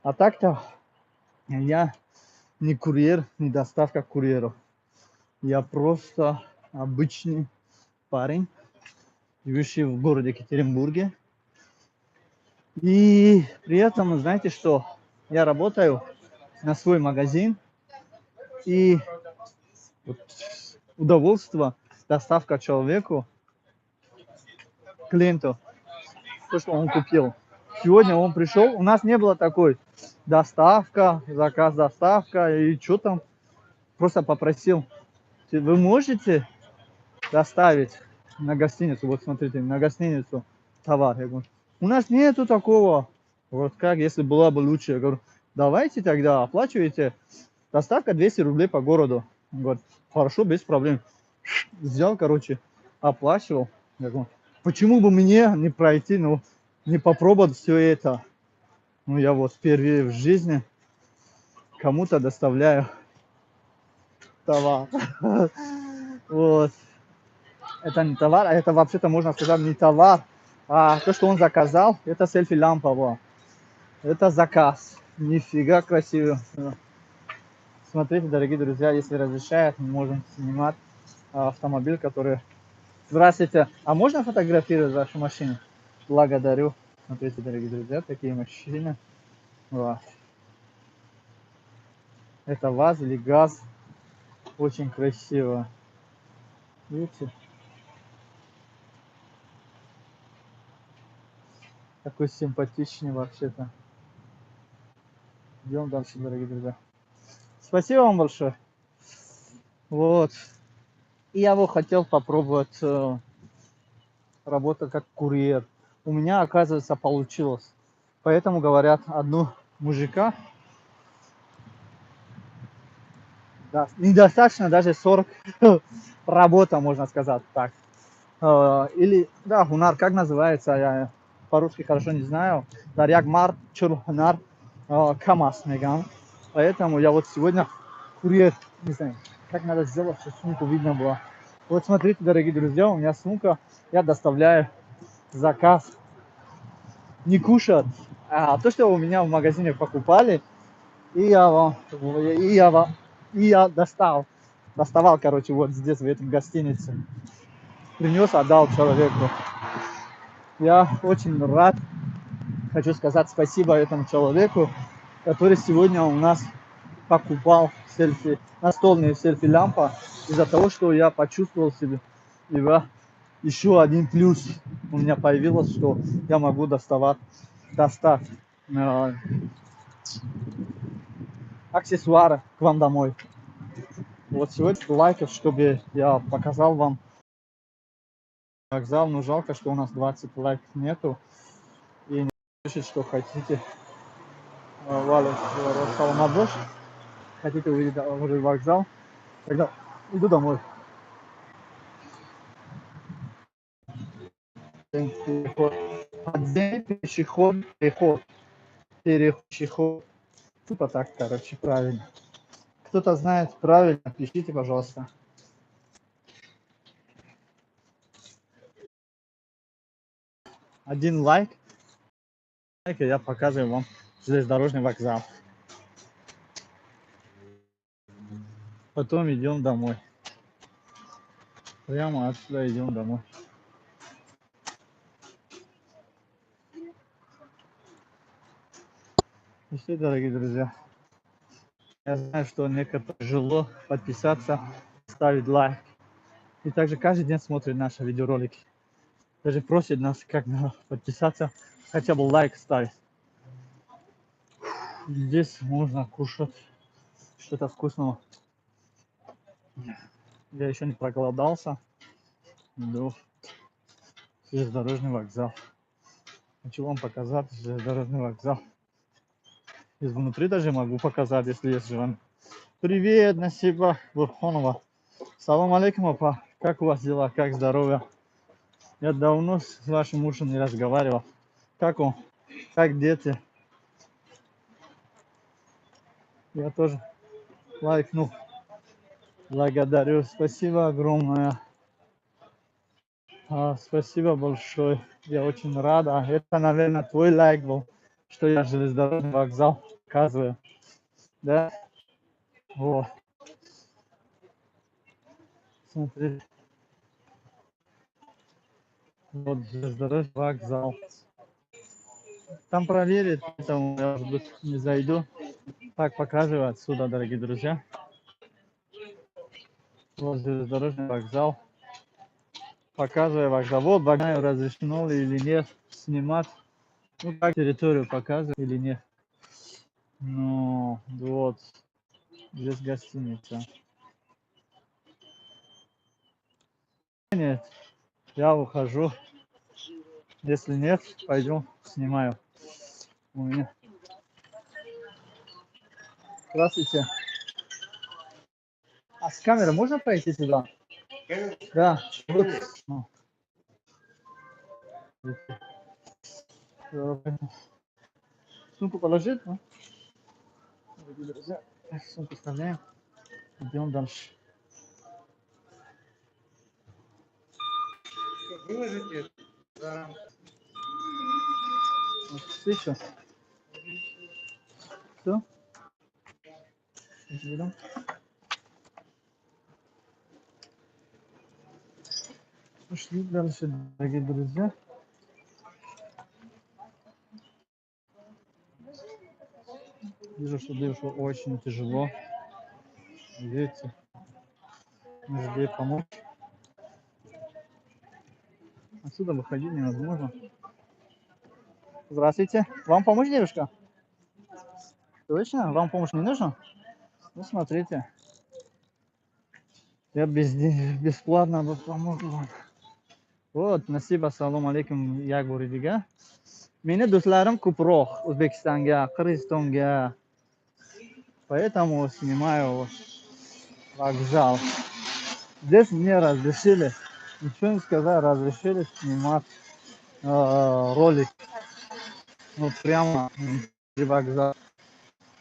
А так-то я не курьер, не доставка курьеров. Я просто обычный парень, живущий в городе Екатеринбурге. И при этом, знаете что, я работаю на свой магазин. И удовольствие, доставка человеку, клиенту, то, что он купил. Сегодня он пришел, у нас не было такой доставка, заказ, доставка и что там. Просто попросил, вы можете доставить на гостиницу, вот смотрите, на гостиницу товар. Я говорю, у нас нету такого. Вот как, если было бы лучше. Я говорю, давайте тогда оплачивайте. Доставка 200 рублей по городу. Он говорит, хорошо, без проблем. Взял, короче, оплачивал. Я говорю, почему бы мне не пройти, ну, не попробовать все это? Ну, я вот впервые в жизни кому-то доставляю товар. Вот. Это не товар, а это вообще-то, можно сказать, не товар. А то, что он заказал, это селфи-лампа. Это заказ. Нифига красиво. Смотрите, дорогие друзья, если разрешают, мы можем снимать автомобиль, который... Здравствуйте. А можно фотографировать вашу машину? Благодарю. Смотрите, дорогие друзья, такие машины. Вот. Это ВАЗ или ГАЗ. Очень красиво. Видите? Такой симпатичный вообще-то. Идем дальше, дорогие друзья. Спасибо вам большое. Вот. И я вот хотел попробовать работать как курьер. У меня, оказывается, получилось. Поэтому говорят, одну мужика Да, недостаточно даже 40 работа, можно сказать так. Или, да, хунар, как называется, я по-русски хорошо не знаю. Дарьяк мар, чур хунар, камас мегам. Поэтому я вот сегодня курьер, не знаю, как надо сделать, чтобы сумку видно было. Вот смотрите, дорогие друзья, у меня сумка, я доставляю заказ. Не кушать, а то, что у меня в магазине покупали, и я доставал, короче, вот здесь, в этом гостинице. Принес, отдал человеку. Я очень рад, хочу сказать спасибо этому человеку, который сегодня у нас покупал селфи, настольные селфи-лампа, из-за того, что я почувствовал себя еще один плюс у меня появилось, что я могу достать аксессуары к вам домой. Вот сегодня лайков, чтобы я показал вам вокзал, но жалко, что у нас 20 лайков нету. И не пишите, что хотите. Валя, Саламадош, хотите увидеть вокзал, тогда иду домой. Переход. Подземный пешеход, переход. Типа так, короче, правильно. Кто-то знает правильно, пишите, пожалуйста. Один лайк, и я показываю вам железнодорожный вокзал. Потом идем домой. Прямо отсюда идем домой. И все, дорогие друзья. Я знаю, что некоторым тяжело подписаться, ставить лайк. И также каждый день смотрит наши видеоролики. Даже просит нас как подписаться, хотя бы лайк ставить. Здесь можно кушать что-то вкусного. Я еще не проголодался. Иду в железнодорожный вокзал. Хочу вам показать железнодорожный вокзал. Изнутри даже могу показать, если есть желание. Привет, Насиба Бурхонова. Салам алейкум, апа. Как у вас дела? Как здоровье? Я давно с вашим мужем не разговаривал. Как он? Как дети? Я тоже лайкнул. Благодарю. Спасибо огромное. Спасибо большое. Я очень рада. Это, наверное, твой лайк был, что я железнодорожный вокзал показываю. Да? Вот. Смотри. Вот железнодорожный вокзал. Там проверить, поэтому я, может быть, не зайду. Так, показываю отсюда, дорогие друзья. Вот железнодорожный вокзал. Показываю вокзал. Вот, знаю, разрешено ли или нет снимать. Ну, как территорию показываю или нет. Ну, вот. Здесь гостиница. Нет, я ухожу. Если нет, пойдем снимаю. У меня. Здравствуйте. А с камерой можно пройти сюда? Да. Вот. Сумку положить? Ну? Друзья, сумку вставляем. Идем дальше. Выложите. Да. Вот, еще. Все? Берем. Пошли дальше, дорогие друзья. Вижу, что девушка очень тяжело. Видите, может ей помочь. Отсюда выходить невозможно. Здравствуйте. Вам помочь, девушка? Точно? Вам помощь не нужна? Ну, смотрите. Я бесплатно помогу вам. Вот, Насиба, салом алейкум, як буридига. Meni do'stlarim ko'proq O'zbekistonga, Qirg'izistonga. Поэтому снимаю вокзал. Здесь мне разрешили, ничего не сказали, разрешили снимать ролик. Вот прямо при вокзале.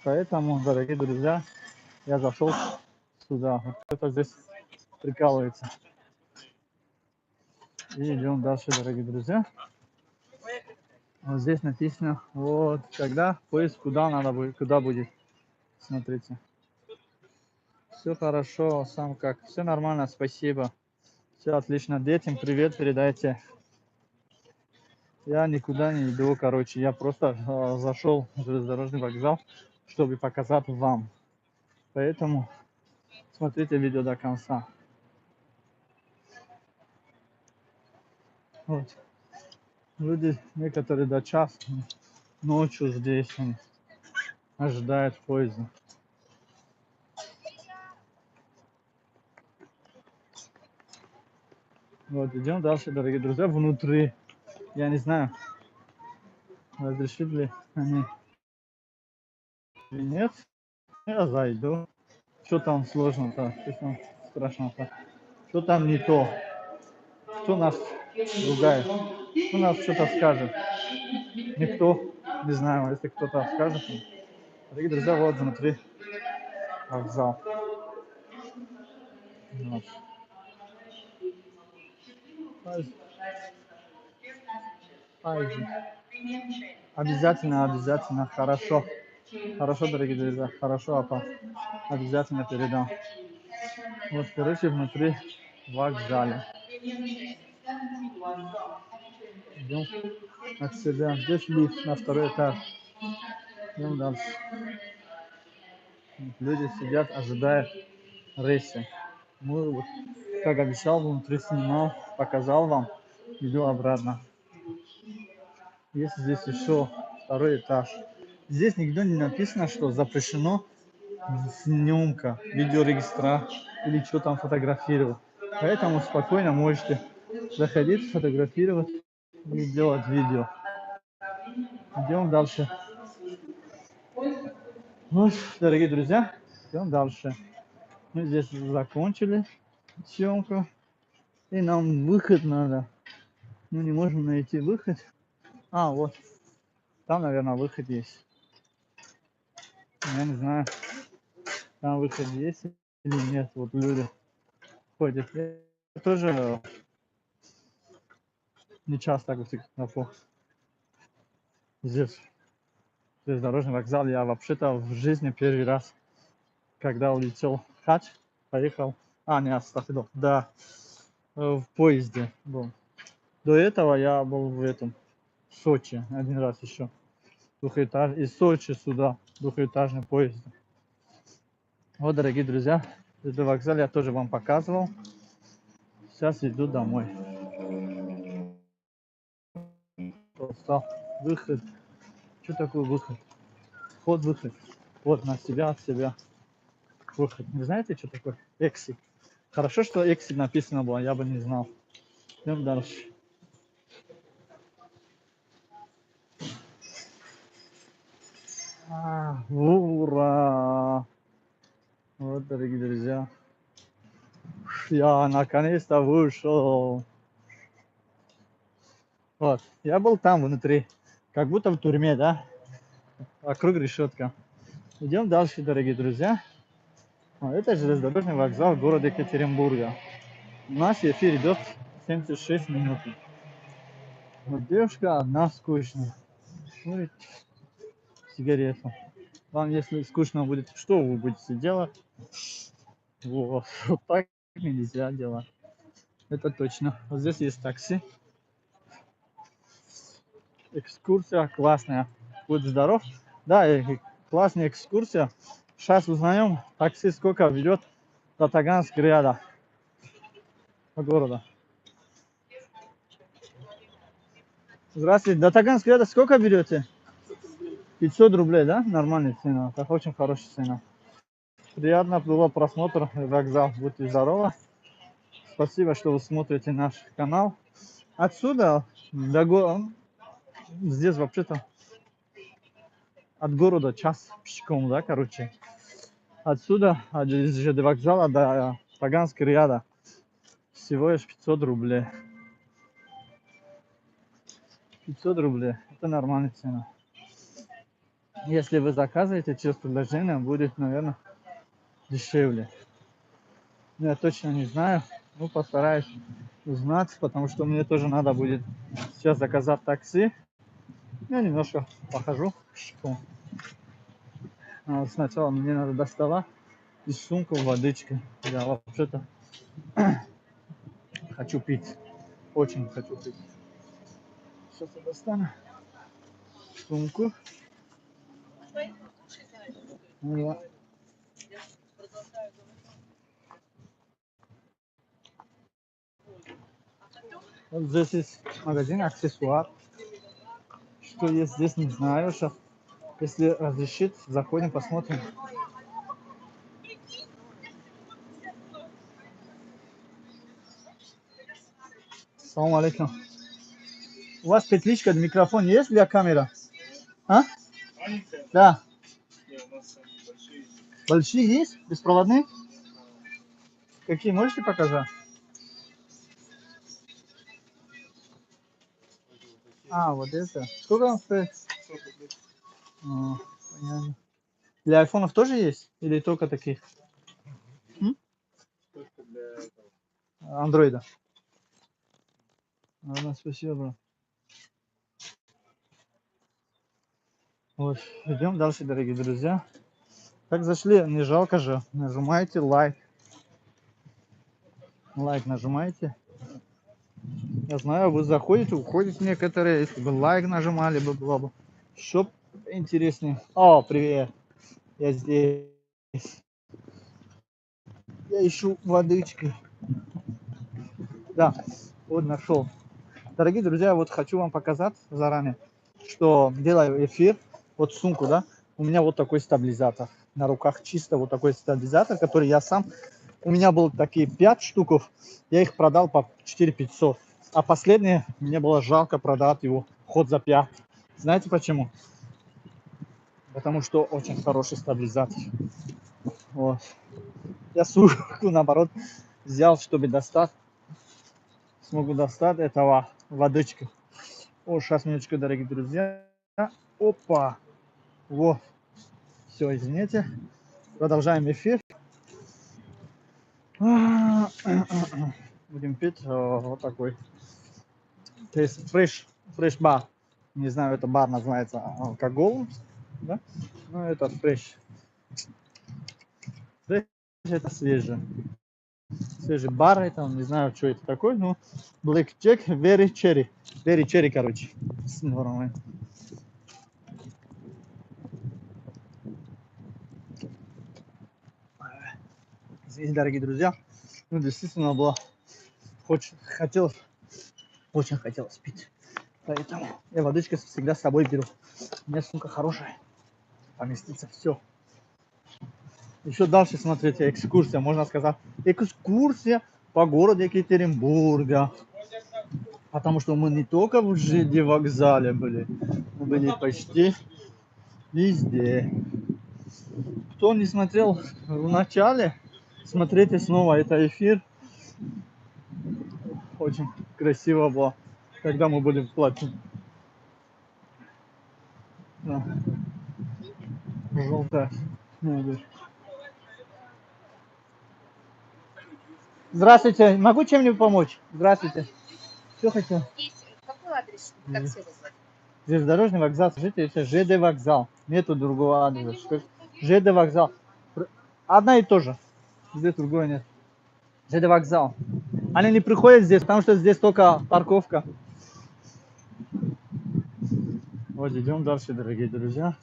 Поэтому, дорогие друзья, я зашел сюда. Вот кто-то здесь прикалывается. И идем дальше, дорогие друзья. Вот здесь написано, вот, когда поезд, куда надо будет, куда будет. Смотрите. Все хорошо, сам как. Все нормально, спасибо. Все отлично. Детям привет передайте. Я никуда не иду, короче. Я просто зашел в железнодорожный вокзал, чтобы показать вам. Поэтому смотрите видео до конца. Вот. Люди, некоторые до часа ночью здесь ожидают поезда. Вот, идем дальше, дорогие друзья, внутри. Я не знаю, разрешили ли они или нет. Я зайду. Что там сложно-то? Что там страшно-то? Что там не то? Кто нас ругает? Кто нас что-то скажет? Никто. Не знаю, если кто-то скажет. Дорогие друзья, вот внутри вокзал. Вот. Обязательно, обязательно, хорошо. Хорошо, дорогие друзья, хорошо, апа. Обязательно передам. Вот, короче, внутри вокзале. Идем от себя. Здесь лифт на второй этаж. Идем дальше. Вот, люди сидят, ожидают рейса. Мы, вот, как обещал, внутри снимал, показал вам. Иду обратно. Есть здесь еще второй этаж. Здесь нигде не написано, что запрещено съемка, видеорегистра или что там фотографировать. Поэтому спокойно можете заходить, фотографировать и делать видео. Идем дальше. Вот, дорогие друзья, идем дальше. Мы здесь закончили съемку. И нам выход надо. Мы не можем найти выход. А, вот. Там, наверное, выход есть. Я не знаю, там выход есть или нет. Вот люди ходят. Я тоже не часто фотографирую. Здесь железнодорожный вокзал. Я вообще-то в жизни первый раз, когда улетел в Хач, поехал. А, не Астахидов, да, в поезде был. До этого я был в этом, в Сочи, один раз еще. Двухэтажный, из Сочи сюда, двухэтажный поезд. Вот, дорогие друзья, это вокзал я тоже вам показывал. Сейчас иду домой. Просто выход. Что такое выход? Вход-выход. Вот на себя, от себя. Выход. Не знаете, что такое? Exit. Хорошо, что exit написано было, я бы не знал. Идем дальше. Ура! Вот, дорогие друзья. Я наконец-то вышел. Вот. Я был там внутри. Как будто в тюрьме, да? Вокруг решетка. Идем дальше, дорогие друзья. Это железнодорожный вокзал города Екатеринбурга. Наш эфир идет 76 минут. Вот девушка одна скучная. Курит сигарету. Вам, если скучно будет, что вы будете делать? Вот так нельзя делать. Это точно. Вот здесь есть такси. Экскурсия классная. Будь здоров. Да, классная экскурсия. Сейчас узнаем, такси сколько ведет до Таганрога города. Здравствуйте. До Таганрога сколько берете? 500 рублей, да? Нормальная цена. Это очень хорошая цена. Приятно было просмотр вокзал. Будьте здоровы. Спасибо, что вы смотрите наш канал. Отсюда до города, здесь вообще-то от города час пешком, да, короче. Отсюда, из ЖД вокзала до Таганской ряда всего лишь 500 рублей. 500 рублей. Это нормальная цена. Если вы заказываете через предложение, будет, наверное, дешевле. Я точно не знаю. Ну, постараюсь узнать, потому что мне тоже надо будет сейчас заказать такси. Я немножко похожу пешком. А вот сначала мне надо доставать из сумку водички. Я вообще-то хочу пить. Очень хочу пить. Сейчас я достану сумку. Да. Вот здесь есть магазин аксессуар. Что есть здесь, не знаю. Сейчас, если разрешит, заходим, посмотрим. Салам алейкум. У вас петличка, микрофон есть для камеры? А? Маленькая? Да. Не, у нас самые большие. Большие есть? Беспроводные? Какие можете показать? А, вот это. Сколько он стоит? 40 рублей. А, понятно. Для айфонов тоже есть? Или только таких? Только для этого. Андроида. Ладно, спасибо, бро. Вот, идем дальше, дорогие друзья. Как зашли, не жалко же. Нажимайте лайк. Лайк нажимайте. Я знаю, вы заходите, уходите некоторые. Если бы лайк нажимали, бы было бы еще интереснее. О, привет. Я здесь. Я ищу водички. Да, вот нашел. Дорогие друзья, вот хочу вам показать заранее, что делаю эфир. Вот сумку, да, у меня вот такой стабилизатор. На руках чисто вот такой стабилизатор, который я сам... У меня было такие 5 штуков, я их продал по 4500. А последнее, мне было жалко продать его ход за 5. Знаете почему? Потому что очень хороший стабилизатор. Вот. Я сумку, наоборот, взял, чтобы достать. Смогу достать этого водички. О, сейчас минуточку, дорогие друзья. Опа. Вот. Все, извините. Продолжаем эфир. Будем пить вот такой. То есть фреш бар. Не знаю, это бар называется алкоголь. Да? Ну, это фреш. Фреш это свежий. Свежий бар, это не знаю, что это такое, но Black Jack, Very Cherry. Very Cherry, короче. Нормально. Здесь, дорогие друзья, ну, действительно было очень хотелось пить. Поэтому я водичку всегда с собой беру. У меня сумка хорошая. Поместится все. Еще дальше, смотрите, экскурсия, можно сказать. Экскурсия по городу Екатеринбурга. Потому что мы не только в ЖД вокзале были, мы были почти везде. Кто не смотрел в начале, смотрите снова, это эфир. Очень красиво было, когда мы будем платить. Да. Желтая. Здравствуйте, могу чем-нибудь помочь? Здравствуйте. Что хотел? Здесь какой адрес такси вызвать? Здесь дорожный вокзал, скажите, это ЖД вокзал. Нету другого адреса. ЖД вокзал. Одна и то же. Здесь другого нет. ЖД вокзал. Они не приходят здесь, потому что здесь только парковка. Вот идем дальше, дорогие друзья.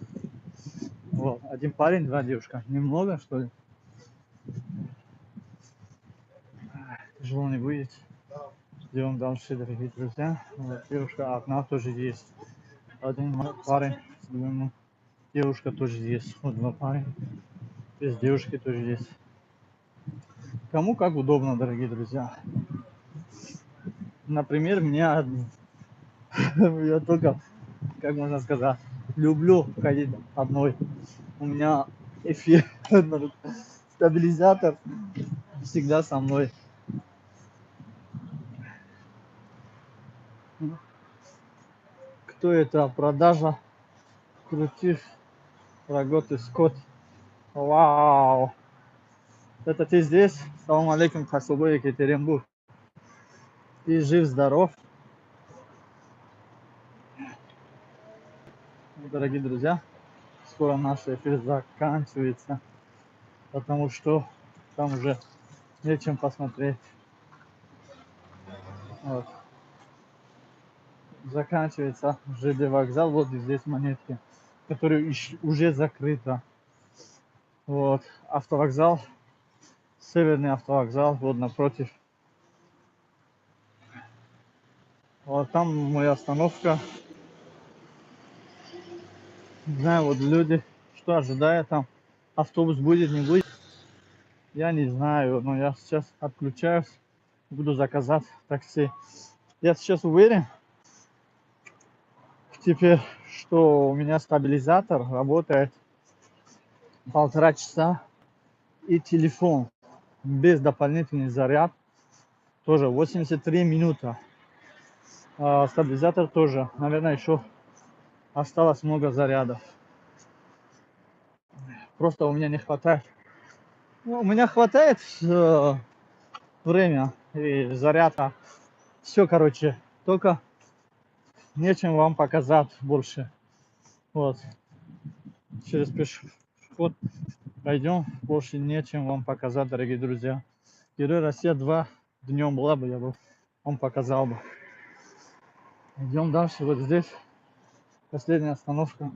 Вот, один парень, два девушка. Немного, что ли? Тяжело не будет. Идем дальше, дорогие друзья. Вот, девушка, окна тоже есть. Один парень, девушка тоже есть. Вот два парня. Здесь девушки тоже есть. Кому как удобно, дорогие друзья. Например, меня я только, как можно сказать, люблю ходить одной. У меня эфир Стабилизатор всегда со мной. Кто это? Продажа крутишь работы Скотт. Вау! Это ты здесь? Салам алейкум, Хасубой, Екатеринбург. Ты жив-здоров? Дорогие друзья, скоро наш эфир заканчивается, потому что там уже нечем посмотреть. Вот. Заканчивается ЖД вокзал, вот здесь монетки, которые уже закрыто. Вот. Автовокзал, северный автовокзал, вот напротив. Вот там моя остановка. Не знаю, вот люди, что ожидают там, автобус будет, не будет. Я не знаю, но я сейчас отключаюсь, буду заказать такси. Я сейчас уверен теперь, что у меня стабилизатор работает 1,5 часа и телефон без дополнительный заряд тоже 83 минуты. А стабилизатор тоже, наверное, еще осталось много зарядов. Просто у меня не хватает. Ну, у меня хватает время и заряда. Все, короче, только нечем вам показать больше. Вот. Через пешеход пойдем. Больше нечем вам показать, дорогие друзья. Герой Россия 2 днем была бы, я бы вам показал бы. Идем дальше. Вот здесь последняя остановка.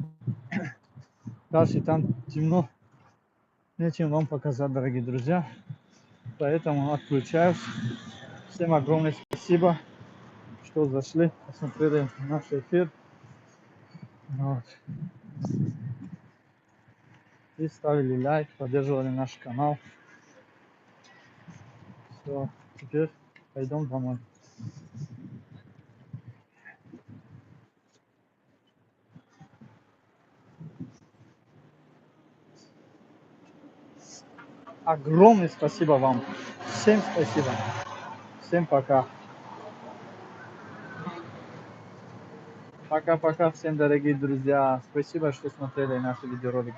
Дальше там темно. Нечем вам показать, дорогие друзья. Поэтому отключаюсь. Всем огромное спасибо, что зашли, посмотрели наш эфир. Вот. И ставили лайк, поддерживали наш канал. Все, теперь пойдем домой. Огромное спасибо вам. Всем спасибо. Всем пока. Пока-пока всем, дорогие друзья. Спасибо, что смотрели наши видеоролики.